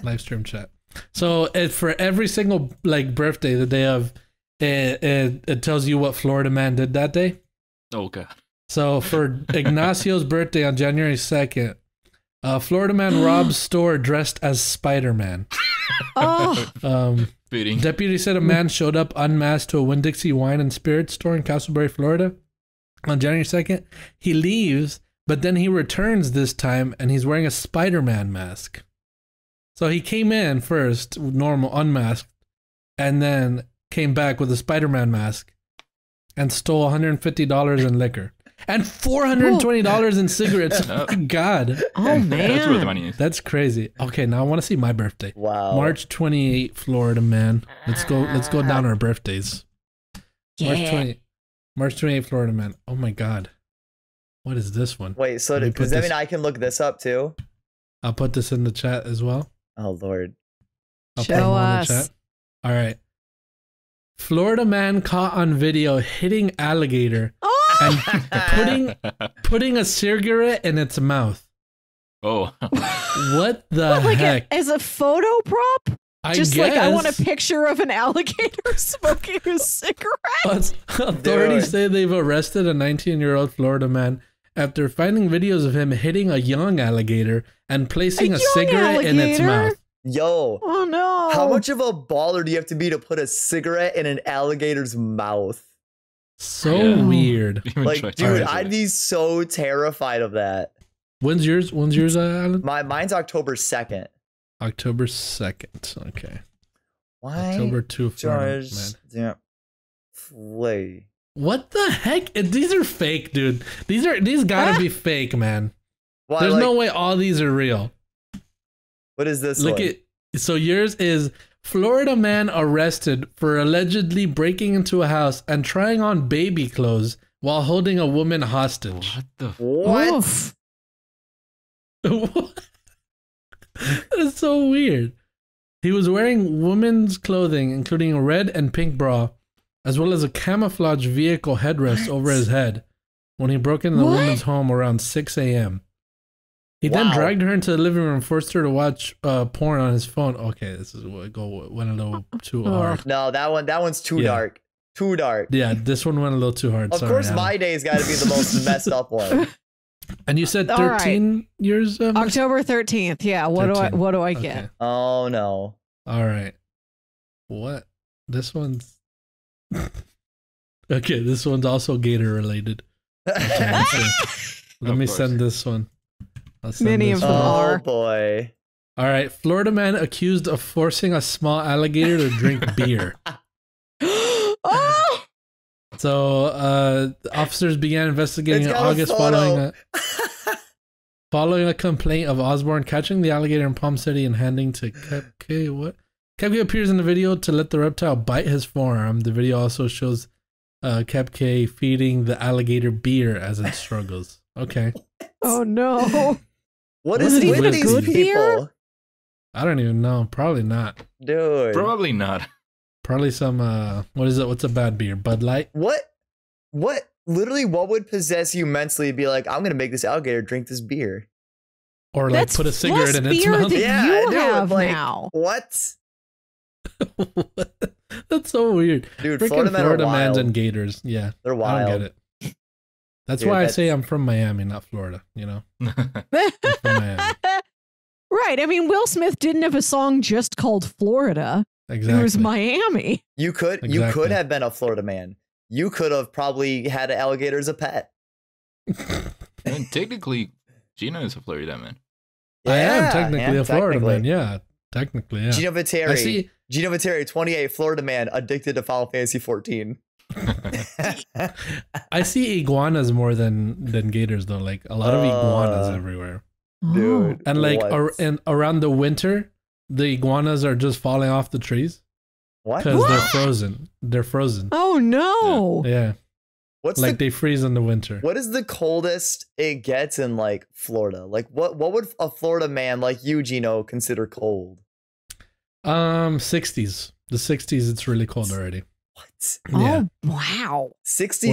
Live stream chat. So for every single like birthday that they have, it tells you what Florida man did that day. Oh, God. So for Ignacio's birthday on January 2nd, Florida man robs store dressed as Spider-Man. Oh, Fitting. Deputy said a man showed up unmasked to a Winn-Dixie wine and spirits store in Castleberry, Florida on January 2nd. He leaves, but then he returns this time and he's wearing a Spider-Man mask. So he came in first, normal, unmasked, and then came back with a Spider-Man mask and stole $150 in liquor and $420 in cigarettes. Oh. God, oh That's where the man. money is. that's crazy. Okay, now I want to see my birthday. Wow. March 28, Florida man. Let's go down our birthdays. Yeah. March 28, Florida man. Oh my God. What is this one? Wait. So Let me does put that this- mean I can look this up too? I'll put this in the chat as well. Oh Lord. I'll Show put them all in us. the chat. All right. Florida man caught on video hitting alligator Oh, and putting a cigarette in its mouth. Oh. What the like heck? as a photo prop? Just like I want a picture of an alligator smoking a cigarette. Authorities say they've arrested a 19-year-old Florida man after finding videos of him hitting a young alligator and placing a cigarette in its mouth. Yo. Oh no. How much of a baller do you have to be to put a cigarette in an alligator's mouth? So weird. Like, dude, I'd be so terrified of that. When's yours, Alan? Mine's October 2nd. October 2nd. Okay. Why? October 2 man. Yeah. What the heck? These are fake, dude. These gotta be fake, man. Why, There's no way all these are real. What is this? So yours is Florida man arrested for allegedly breaking into a house and trying on baby clothes while holding a woman hostage. What the? What? That is so weird. He was wearing women's clothing, including a red and pink bra, as well as a camouflage vehicle headrest over his head when he broke into the woman's home around 6 a.m. He then dragged her into the living room and forced her to watch porn on his phone. Okay, this is went a little too hard. No, that one's too dark. Too dark. Yeah, this one went a little too hard. Of course, my day's got to be the most messed up one. And you said 13 years? October 13th. Yeah. What 13. do I get? Oh no. All right. What? This one's okay. This one's also gator related. Okay, let me send this one. Many of them are. Oh boy. All right. Florida man accused of forcing a small alligator to drink beer. Oh! So officers began investigating in August following a complaint of Osborne catching the alligator in Palm City and handing to Kepke. What? Kepke appears in the video to let the reptile bite his forearm. The video also shows Kepke feeding the alligator beer as it struggles. Okay. Oh no. What is it with these people? Beer? I don't even know. Probably not. Dude. Probably not. Probably some what is it? What's a bad beer? Bud Light? What literally what would possess you mentally to be like, I'm gonna make this alligator drink this beer? Or like put a cigarette in its mouth? Yeah, you have like, now. What? That's so weird. Dude, freaking Florida wild. mans and gators. Yeah. They're wild. I don't get it. That's why I say I'm from Miami, not Florida, you know? I'm from Miami. Right. I mean, Will Smith didn't have a song just called Florida. Exactly. It was Miami. You could have been a Florida man. You could have probably had an alligator as a pet. And technically, Gino is a Florida man. Yeah, I am technically a Florida man. Yeah, technically, yeah. Gino Viteri, 28, Florida man, addicted to Final Fantasy 14. I see iguanas more than gators though. Like a lot of iguanas everywhere, dude. And like around the winter, the iguanas are just falling off the trees. What? Because they're frozen. They're frozen. Oh no! Yeah. They freeze in the winter. What is the coldest it gets in like Florida? Like what would a Florida man like you, Gino, consider cold? 60s. The 60s, it's really cold already. What? Yeah. Oh wow. 60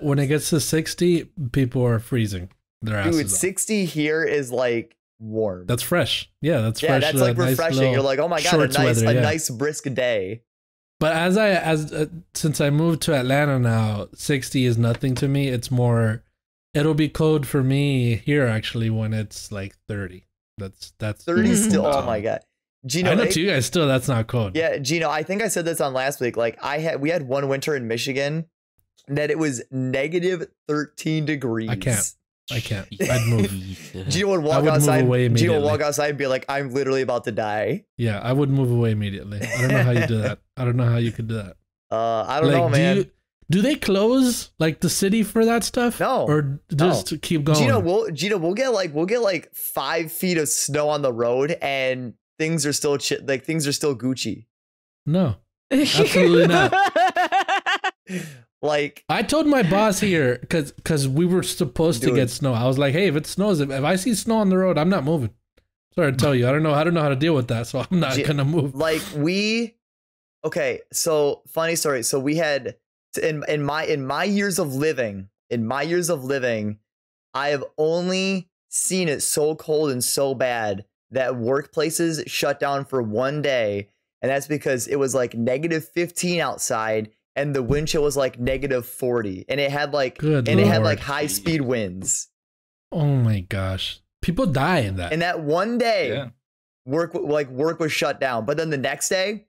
when it gets to 60, people are freezing their asses off. 60 here is like warm. That's fresh. Yeah, that's fresh. Yeah, that's like refreshing. Nice. You're like, oh my god, a nice brisk day. But since I moved to Atlanta now, 60 is nothing to me. It's more, it'll be cold for me here actually when it's like 30. That's 30 still. Oh my god, Gino. I know to you guys still that's not cold. Yeah, Gino. I think I said this on last week. Like we had one winter in Michigan that it was negative 13 degrees. I can't. I'd move. Gino would walk outside. Gino would walk outside and be like, "I'm literally about to die." Yeah, I would move away immediately. I don't know how you do that. I don't know how you could do that. I don't know, man. Do they close like the city for that stuff? No, or just keep going. Gino, we'll get like 5 feet of snow on the road, and things are still things are still Gucci. No, absolutely not. Like I told my boss here because we were supposed to get snow. I was like, hey, if it snows, if I see snow on the road, I'm not moving. Sorry to tell you, I don't know how to deal with that, so I'm not gonna move. Like okay, so funny story. So we had in my years of living, I have only seen it so cold and so bad that workplaces shut down for one day And that's because it was like -15 outside and the wind chill was like -40. And it had like high speed winds. Oh my gosh. People die in that. And that one day, work was shut down. But then the next day,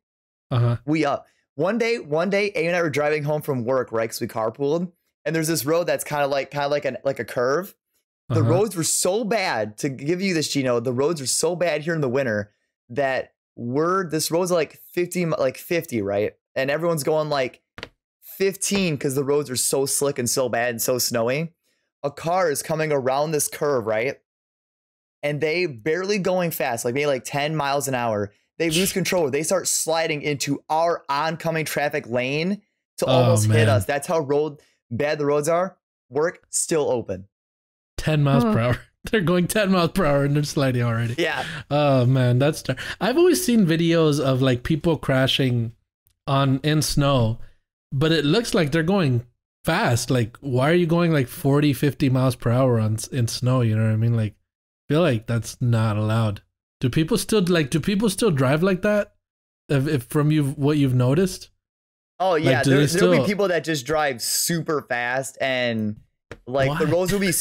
one day, A and I were driving home from work, right? Because we carpooled, and there's this road that's kind of like a curve. The roads were so bad. To give you this, Gino, the roads are so bad here in the winter that this road's like 50, right? And everyone's going like 15 because the roads are so slick and so bad and so snowy. A car is coming around this curve, right? And they barely going fast, like maybe like 10 miles an hour. They lose control. They start sliding into our oncoming traffic lane to almost hit us. That's how bad the roads are. Work still open. 10 miles per hour. They're going 10 miles per hour and they're sliding already. Yeah. Oh man, I've always seen videos of like people crashing in snow, but it looks like they're going fast. Like, why are you going like 40, 50 miles per hour in snow? You know what I mean? Like, I feel like that's not allowed. Do people still drive like that? If from what you've noticed? Oh yeah, like, there'll be people that just drive super fast, and like the roads will be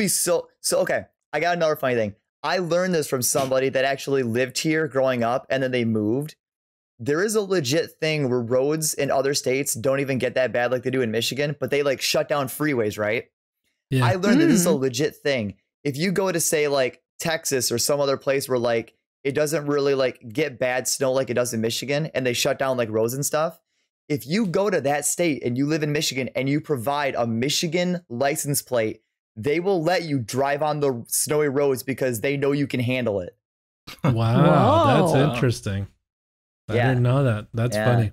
so okay. I got another funny thing. I learned this from somebody that actually lived here growing up and then they moved. There is a legit thing where roads in other states don't even get that bad like they do in Michigan, but they like shut down freeways, right? Yeah. I learned that this is a legit thing. If you go to say like Texas or some other place where like it doesn't really like get bad snow like it does in Michigan and they shut down like roads and stuff. If you go to that state and you live in Michigan and you provide a Michigan license plate, they will let you drive on the snowy roads because they know you can handle it. Wow, that's interesting. I didn't know that. That's funny.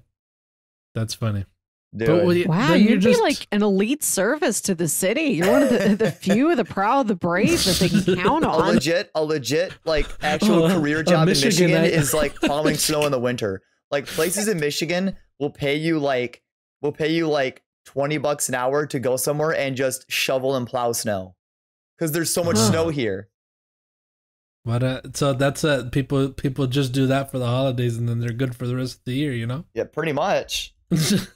That's funny. Wow, you'd be like an elite service to the city. You're one of the few, the proud, the brave that they can count on. A legit like actual career job in Michigan is like plowing snow in the winter. Like places in Michigan will pay you like $20 an hour to go somewhere and just shovel and plow snow because there's so much snow here. But so that's people just do that for the holidays and then they're good for the rest of the year, you know? Yeah, pretty much.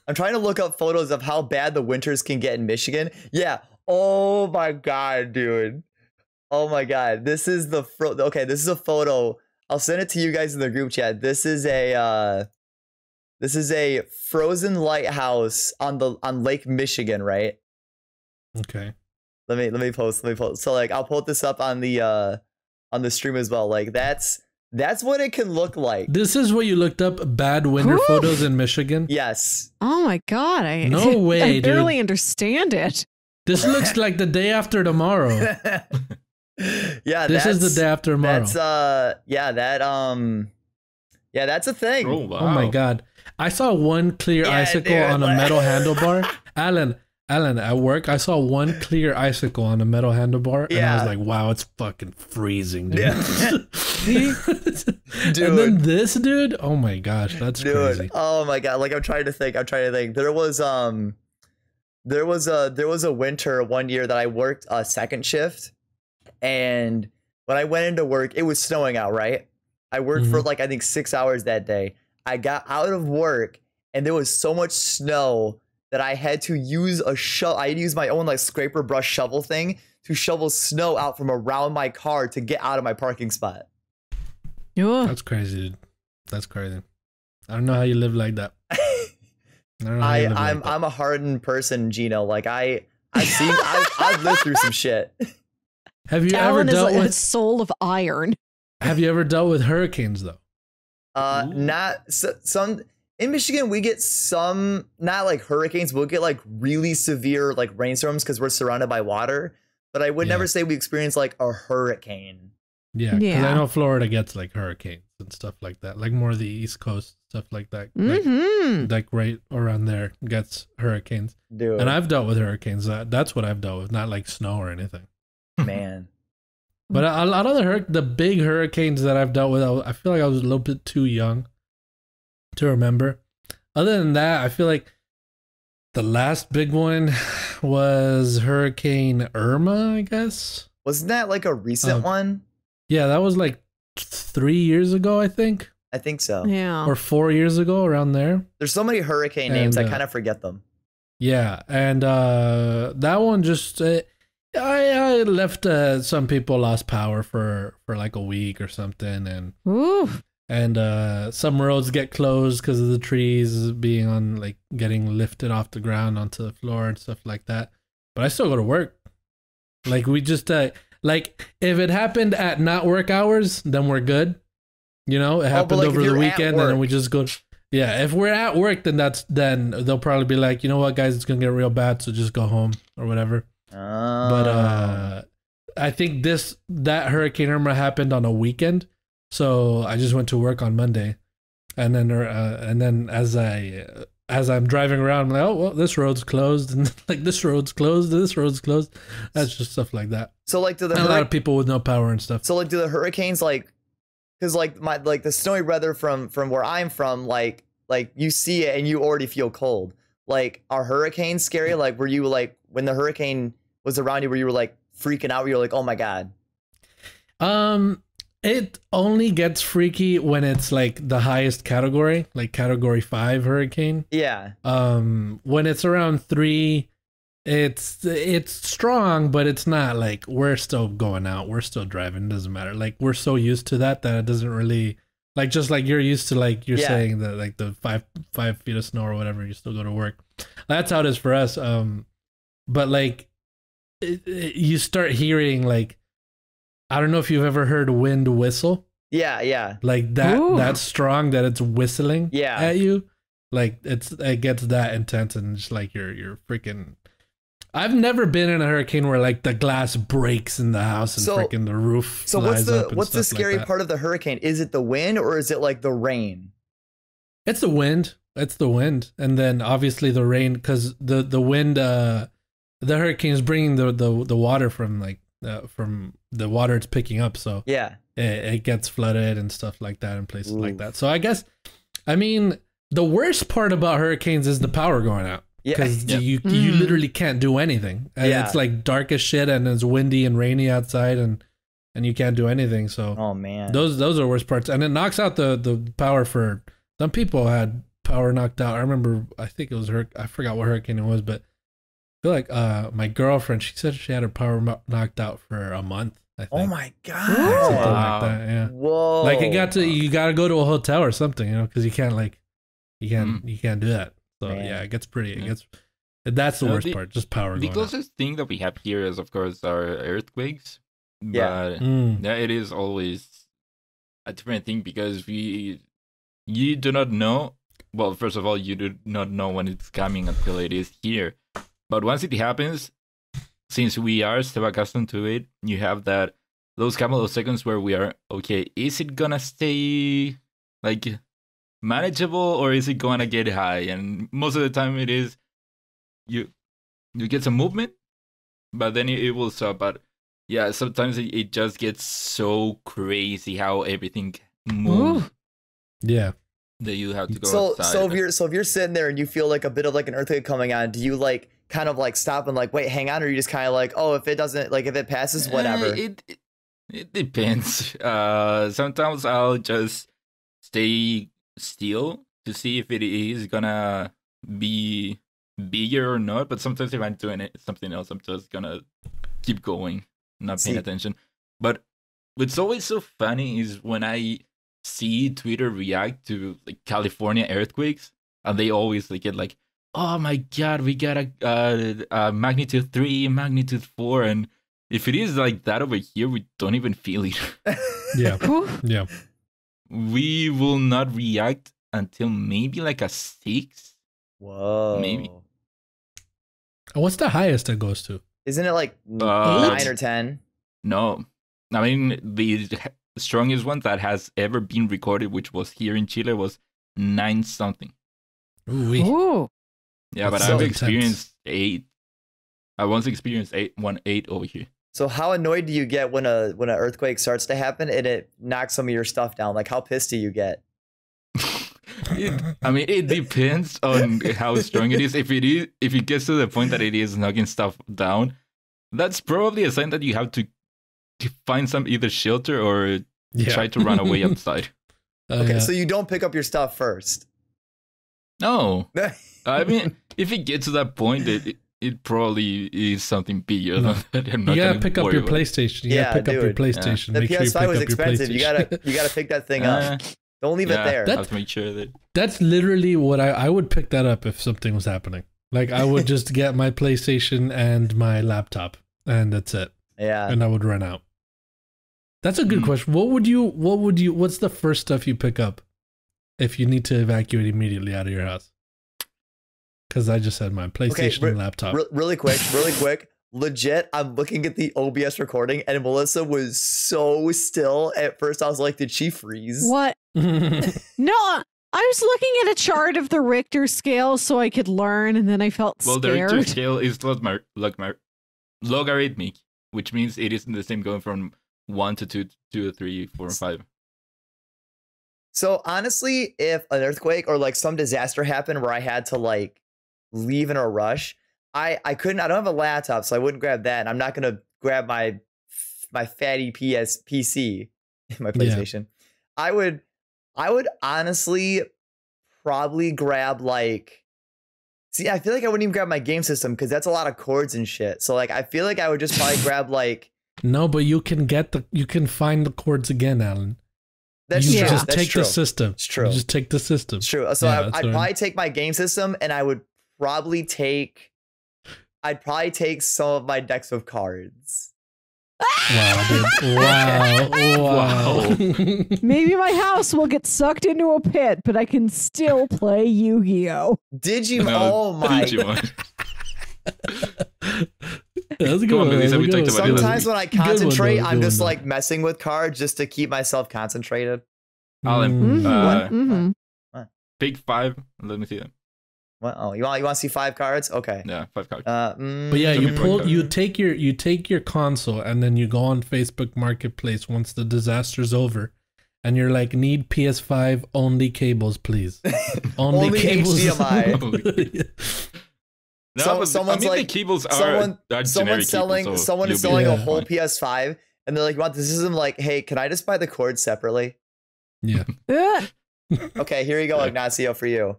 I'm trying to look up photos of how bad the winters can get in Michigan. Yeah. Oh my god, dude. Oh my god. This is this is a photo. I'll send it to you guys in the group chat. This is a frozen lighthouse on Lake Michigan, right? Okay. Let me post. So like I'll put this up on the stream as well. Like that's what it can look like. This is what you looked up, bad winter photos in Michigan? Yes. Oh my god. No way, I barely understand it. This looks like the day after tomorrow. Yeah, this is the day after tomorrow. That's that's a thing. Oh, wow. Oh my god. I saw one clear icicle on a metal handlebar. Alan, at work, I saw one clear icicle on a metal handlebar, and I was like, wow, it's fucking freezing, dude. Yeah. Dude. And then this, dude, oh my gosh, that's crazy. Oh my god, like I'm trying to think. There was a winter one year that I worked a second shift, and when I went into work, it was snowing out, right? I worked for like I think 6 hours that day. I got out of work, and there was so much snow that I had to use a shovel. I had to use my own like scraper brush shovel thing to shovel snow out from around my car to get out of my parking spot. That's crazy, dude. That's crazy. I don't know how you live like that. I'm a hardened person, Gino. Like I've lived through some shit. Have you ever dealt with a soul of iron? Have you ever dealt with hurricanes though? In Michigan, we get some, not like hurricanes, we'll get like really severe like rainstorms because we're surrounded by water. But I would never say we experience like a hurricane. Yeah, because I know Florida gets like hurricanes and stuff like that, like more of the East Coast stuff like that. Like right around there gets hurricanes. Dude. And I've dealt with hurricanes. That's what I've dealt with, not like snow or anything. Man. But a lot of the big hurricanes that I've dealt with, I feel like I was a little bit too young to remember. Other than that, I feel like the last big one was Hurricane Irma, I guess. Wasn't that like a recent one? Yeah, that was like 3 years ago, I think. I think so. Yeah. or 4 years ago, around there. There's so many hurricane names, I kind of forget them. Yeah, and that one just I left. Some people lost power for like a week or something, and some roads get closed because of the trees being on, like, getting lifted off the ground onto the floor and stuff like that. But I still go to work. Like, we just like, if it happened at not work hours, then we're good. You know, it happened like, over the weekend, and then we just go. Yeah, if we're at work, then then they'll probably be like, you know what, guys, it's gonna get real bad, so just go home or whatever. But I think that Hurricane Irma happened on a weekend, so I just went to work on Monday, and then as I'm driving around, I'm like, oh well, this road's closed, and like this road's closed. That's just stuff like that. So like, a lot of people with no power and stuff. So like, do the hurricanes, like, because like the snowy weather from where I'm from, like you see it and you already feel cold. Like, are hurricanes scary? Like, were you like, when the hurricane was around you, where you were like freaking out, where you're like, oh my god? It only gets freaky when it's like the highest category, like category 5 hurricane. Yeah. When it's around 3, it's strong, but it's not like, we're still going out, we're still driving, it doesn't matter. Like, we're so used to that it doesn't really, like, just like you're used to, like you're saying that, like the 5 feet of snow or whatever, you still go to work. That's how it is for us. But like, you start hearing, like, I don't know if you've ever heard wind whistle. Yeah. Like that. Ooh. That's strong, that it's whistling at you. Like, it gets that intense, and just like you're freaking. I've never been in a hurricane where like the glass breaks in the house and freaking the roof. So flies up what's the scary part of the hurricane? Is it the wind, or is it like the rain? It's the wind. And then obviously the rain, because the wind, the hurricane is bringing the water from the water it's picking up. So yeah, it gets flooded and stuff like that in places like that. So I guess, I mean, the worst part about hurricanes is the power going out. Because you literally can't do anything. And it's like dark as shit, and it's windy and rainy outside, and you can't do anything. So oh man, those are the worst parts. And it knocks out the power for some people. Had power knocked out. I remember, I think it was I forgot what hurricane it was, but I feel like my girlfriend, she said she had her power knocked out for a month, I think. Oh my god. Something like that, yeah. Whoa. Like, you gotta go to a hotel or something, you know, because you can't do that. So yeah, it gets pretty. That's the worst part. Just power. The closest thing that we have here is, of course, our earthquakes. But it is always a different thing, because you do not know. Well, first of all, you do not know when it's coming until it is here. But once it happens, since we are so accustomed to it, you have those couple of seconds where we are, okay, is it gonna stay like manageable, or is it gonna get high? And most of the time it is, you get some movement, but then it will stop. But yeah, sometimes it just gets so crazy how everything moves. Yeah, that you have to go outside. So if you're sitting there and you feel like a bit of like an earthquake coming on, do you like kind of like stop and like wait, hang on, or you just kind of like, oh, if it passes, whatever? It depends. Sometimes I'll just stay still to see if it is gonna be bigger or not, but sometimes if I'm doing something else, I'm just gonna keep going, not paying attention. But what's always so funny is when I see Twitter react to like California earthquakes, and they always like get like, oh my god, we got a magnitude 3, magnitude 4, and if it is like that over here, we don't even feel it. Yeah. We will not react until maybe like a 6. Whoa. Maybe. What's the highest it goes to? Isn't it like 9 or 10? No. I mean, the strongest one that has ever been recorded, which was here in Chile, was 9 something. Ooh. Yeah, but I've experienced 8. I once experienced 8 over here. So how annoyed do you get when an earthquake starts to happen and it knocks some of your stuff down? Like, how pissed do you get? It depends on how strong it is. If it gets to the point that it is knocking stuff down, that's probably a sign that you have to find some either shelter or try to run away outside. Okay, yeah. so you don't pick up your stuff first. No. I mean, if it gets to that point, it probably is something bigger than that. I'm not You gotta gonna pick up worry your about it. PlayStation. You Yeah, gotta pick up your dude. PlayStation. The Make sure you PS5 pick was up expensive. your You PlayStation. gotta pick that thing up. Don't leave it there. I have to make sure that. That's literally what I would pick that up if something was happening. Like I would just get my PlayStation and my laptop, and that's it. Yeah. And I would run out. That's a good question. What's the first stuff you pick up if you need to evacuate immediately out of your house? Because I just said my PlayStation and laptop. Really quick. Legit, I'm looking at the OBS recording and Melissa was so still. At first I was like, did she freeze? What? No, I was looking at a chart of the Richter scale so I could learn, and then I felt Well, scared. the Richter scale is logarithmic, which means it isn't the same going from 1 to 2 to 3, 4, and 5. So honestly, if an earthquake or like some disaster happened where I had to like leave in a rush, I don't have a laptop, so I wouldn't grab that. And I'm not gonna grab my fatty PC, my PlayStation. Yeah. I would honestly probably grab like, see, I feel like I wouldn't even grab my game system because that's a lot of cords and shit. So like, I feel like I would just probably grab like. No, but you can find the cords again, Alan. That's you true. just That's take true. the system. It's true. You just take the system. It's true. So I'd probably take my game system, and I would probably take. I'd probably take some of my decks of cards. Wow, dude. Wow. Maybe my house will get sucked into a pit, but I can still play Yu-Gi-Oh. Digimon. No, oh my. Digimon. That's good. Sometimes when I concentrate, I'm just like messing with cards just to keep myself concentrated. Alan, pick 5. Let me see them. What? Oh, you want to see 5 cards? Okay. Yeah, 5 cards. But yeah, you take your console and then you go on Facebook Marketplace once the disaster's over, and you're like, need PS5 only cables, please. Only cables. HDMI. No, someone's like, the cables are someone's selling cables, so someone is selling a whole fine. PS5, and they're like, "You want the system?" Like, hey, can I just buy the cords separately? Yeah. Okay, here you go, Ignacio, for you.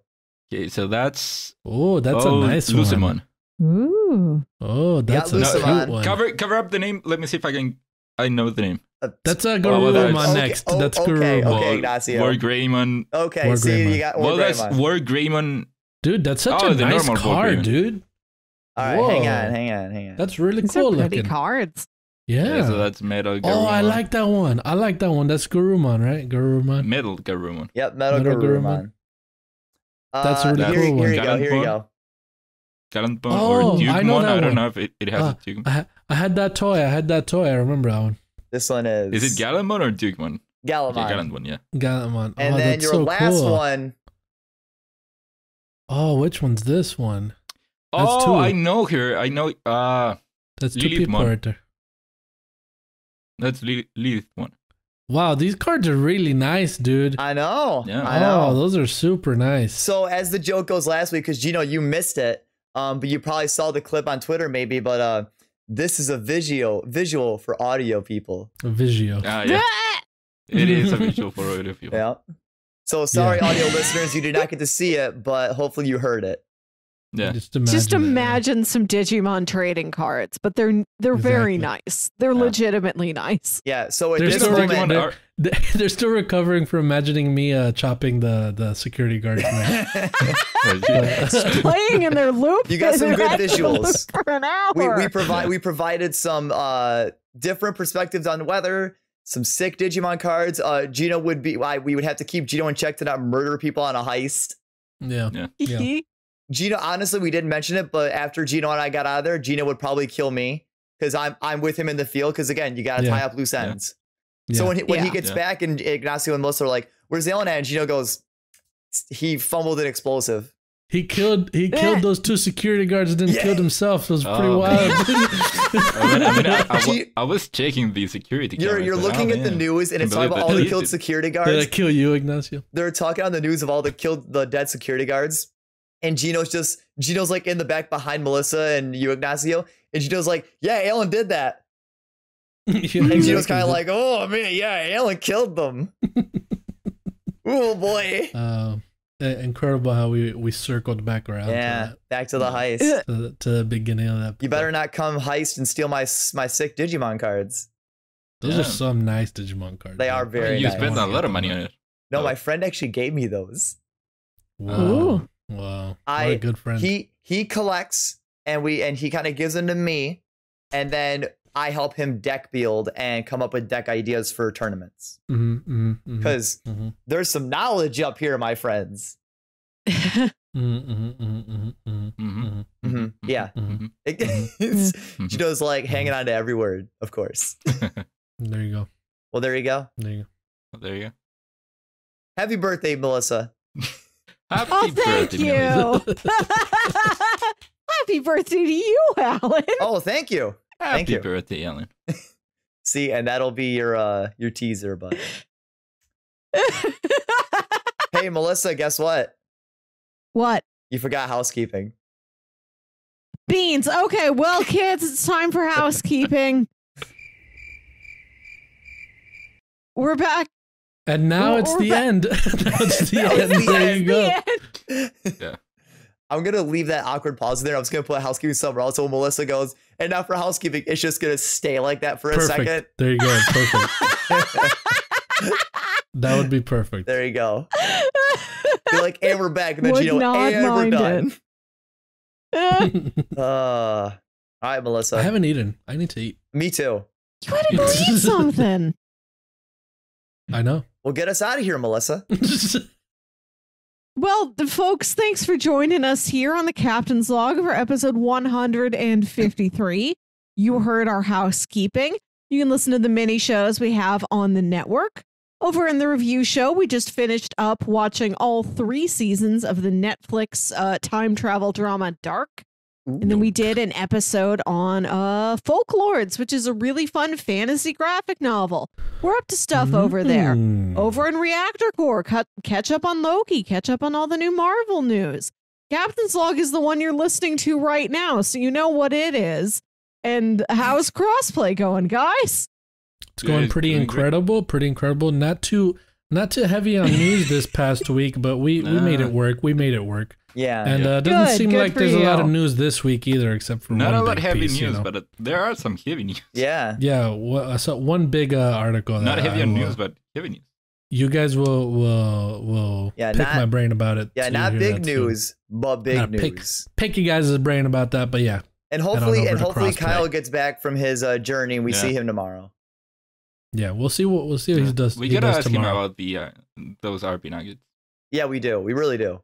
Okay, so that's a nice Lucimon. Ooh. Oh, that's a cute one. Cover up the name. Let me see if I know the name. That's a Garurumon next. Okay, that's Garurumon. Okay, Ignacio. War Greymon. Okay, War see, Greymon. you got War Greymon. That's War Greymon. Dude, that's such a nice card, dude. All right, Whoa. hang on. That's really These cool are pretty looking. cards. Yeah. So that's Metal Garurumon. Oh, I like that one. That's Garurumon, right? Garurumon. Metal Garurumon. Yep, Metal Garurumon. That's a really cool one. Here you go. Galantbone Oh, or Dugmon. I know that I don't one. know if it has a Dugmon. I had that toy. I remember that one. This one is. Is it Galantbone or Dugmon? Galantbone. Okay, Galantbone, yeah. Galantbone. And then your last one. Oh, which one's this one? That's two. I know her. I know. That's 2 Lilith people one. right there. That's Lilith one. Wow, these cards are really nice, dude. I know. Yeah. I know. Oh, those are super nice. So as the joke goes last week, because Gino, you missed it, but you probably saw the clip on Twitter maybe, but this is a visual for audio people. A visual. Yeah. It is a visual for audio people. Yeah. So sorry, audio listeners, you did not get to see it, but hopefully you heard it. Yeah. Just imagine some Digimon trading cards, but they're very nice. They're legitimately nice. Yeah. So they're still recovering from imagining me chopping the security guards. Playing in their loop. You got some good visuals. For an hour. We provided some different perspectives on weather. Some sick Digimon cards. Gino would be why we would have to keep Gino in check to not murder people on a heist. Yeah. Gino, honestly, we didn't mention it, but after Gino and I got out of there, Gino would probably kill me because I'm with him in the field. Because again, you got to tie up loose ends. Yeah. So when he gets back and Ignacio and Melissa are like, "Where's Alan at?" And Gino goes, "He fumbled an explosive." He killed those 2 security guards and then killed himself. It was pretty wild. I was checking the security cameras. You're looking at the news and it's talking about all the killed security guards. Did I kill you, Ignacio? They're talking on the news of all the dead security guards. And Gino's like in the back behind Melissa and you, Ignacio. And Gino's like, "Yeah, Alan did that." And Gino's kind of like, "Oh man, yeah, Alan killed them." Ooh, Oh boy. Incredible how we circled back around. Yeah, back to the heist. To the beginning of that. You better not come heist and steal my sick Digimon cards. Those are some nice Digimon cards. They are very You nice. spent a lot of money on it. No, my friend actually gave me those. Wow. Ooh. Wow. What a good friend. He collects and he kind of gives them to me, and then I help him deck build and come up with deck ideas for tournaments. Because there's some knowledge up here, my friends. Yeah. Gino's like hanging on to every word, of course. There you go. Well, there you go. There you Well, there you go. Happy birthday, Melissa. Happy thank birthday, you. Happy birthday to you, Alan. Oh, thank you. Thank Happy you. birthday, Alan. See, and that'll be your teaser, but hey, Melissa, guess what? What? You forgot housekeeping. Beans. Okay, well, kids, it's time for housekeeping. We're back. And now it's the end. That's the end. There you go. Yeah. I'm going to leave that awkward pause there. I'm just going to put housekeeping somewhere else. So when Melissa goes, and now for housekeeping, it's just going to stay like that for a second. There you go. Perfect. That would be perfect. There you go. You're like, and we're back. And then Would Gino, not and we're mind done. it. All right, Melissa. I haven't eaten. I need to eat. Me too. You gotta go eat something. I know. Well, get us out of here, Melissa. Well, folks, thanks for joining us here on the Captain's Log for episode 153. You heard our housekeeping. You can listen to the mini shows we have on the network. Over in the review show, we just finished up watching all 3 seasons of the Netflix time travel drama Dark. And then we did an episode on Folklords, which is a really fun fantasy graphic novel. We're up to stuff over there. Over in Reactor Core, catch up on Loki, catch up on all the new Marvel news. Captain's Log is the one you're listening to right now, so you know what it is. And how's crossplay going, guys? It's going pretty incredible. Pretty incredible. Not too heavy on news this past week, but we made it work. We made it work. Yeah. And it doesn't seem like there's a lot of news this week either, except for not one a lot big heavy piece, news, you know? but there are some heavy news. Yeah. Yeah. I saw one big article. Not that heavy on news, but heavy news. You guys will pick my brain about it. Yeah, not big news, but big news. Pick you guys' brain about that, but yeah. And hopefully Crossplay. Kyle gets back from his journey and we see him tomorrow. Yeah, we'll see what he does. We gotta ask him tomorrow. about the those RB nuggets. Yeah, we do. We really do.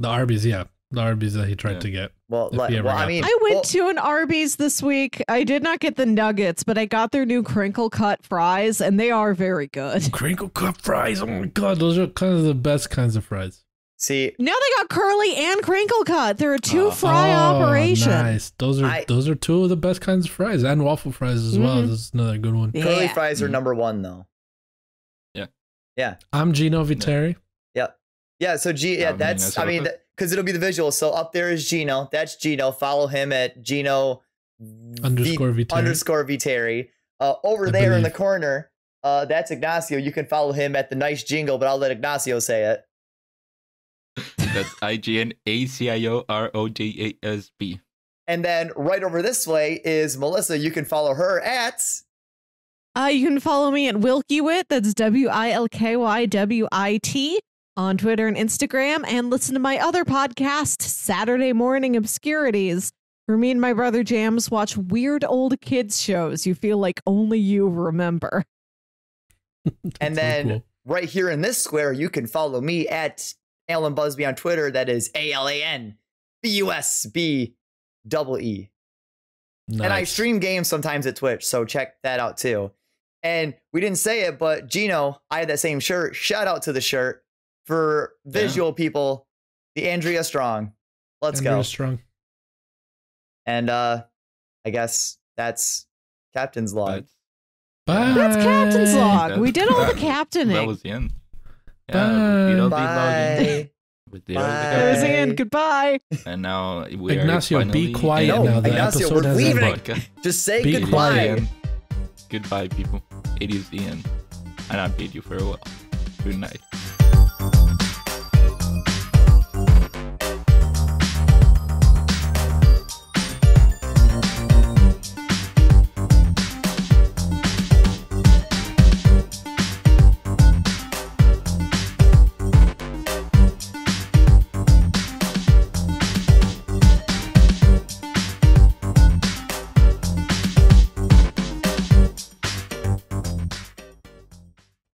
The Arby's, yeah. The Arby's that he tried to get. Well, I went to an Arby's this week. I did not get the nuggets, but I got their new crinkle cut fries, and they are very good. Crinkle cut fries. Oh my god, those are kind of the best kinds of fries. See, now they got curly and crinkle cut. They're a 2-fry operation. Nice. Those are 2 of the best kinds of fries, and waffle fries as well. This is another good one. Curly fries are number 1 though. Yeah. Yeah. I'm Gino Viteri. Yeah. Yeah. So that's because it'll be the visual. So up there is Gino. That's Gino. Follow him at Gino _Viteri. Over there in the corner, that's Ignacio. You can follow him at the nice jingle, but I'll let Ignacio say it. That's IGNACIOROJASB. And then right over this way is Melissa. You can follow her at. You can follow me at Wilkywit. That's WILKYWIT on Twitter and Instagram, and listen to my other podcast, Saturday Morning Obscurities, where me and my brother Jams watch weird old kids shows you feel like only you remember. And then right here in this square, you can follow me at Alan Busby on Twitter. That is ALANBUSBEE. Nice. And I stream games sometimes at Twitch, so check that out too. And we didn't say it, but Gino, I had that same shirt. Shout out to the shirt for visual people. The Andrea Strong. Let's go. Strong. And I guess that's Captain's Log. Bye. That's Captain's Log. We did all the captaining. That was the end. Bye. There's the end. Goodbye. And now we Ignacio, are be quiet now. The Ignacio, episode we're has leaving. ended. Just say Be goodbye. quiet. Goodbye, people. It is the end. And I bid you farewell. Good night.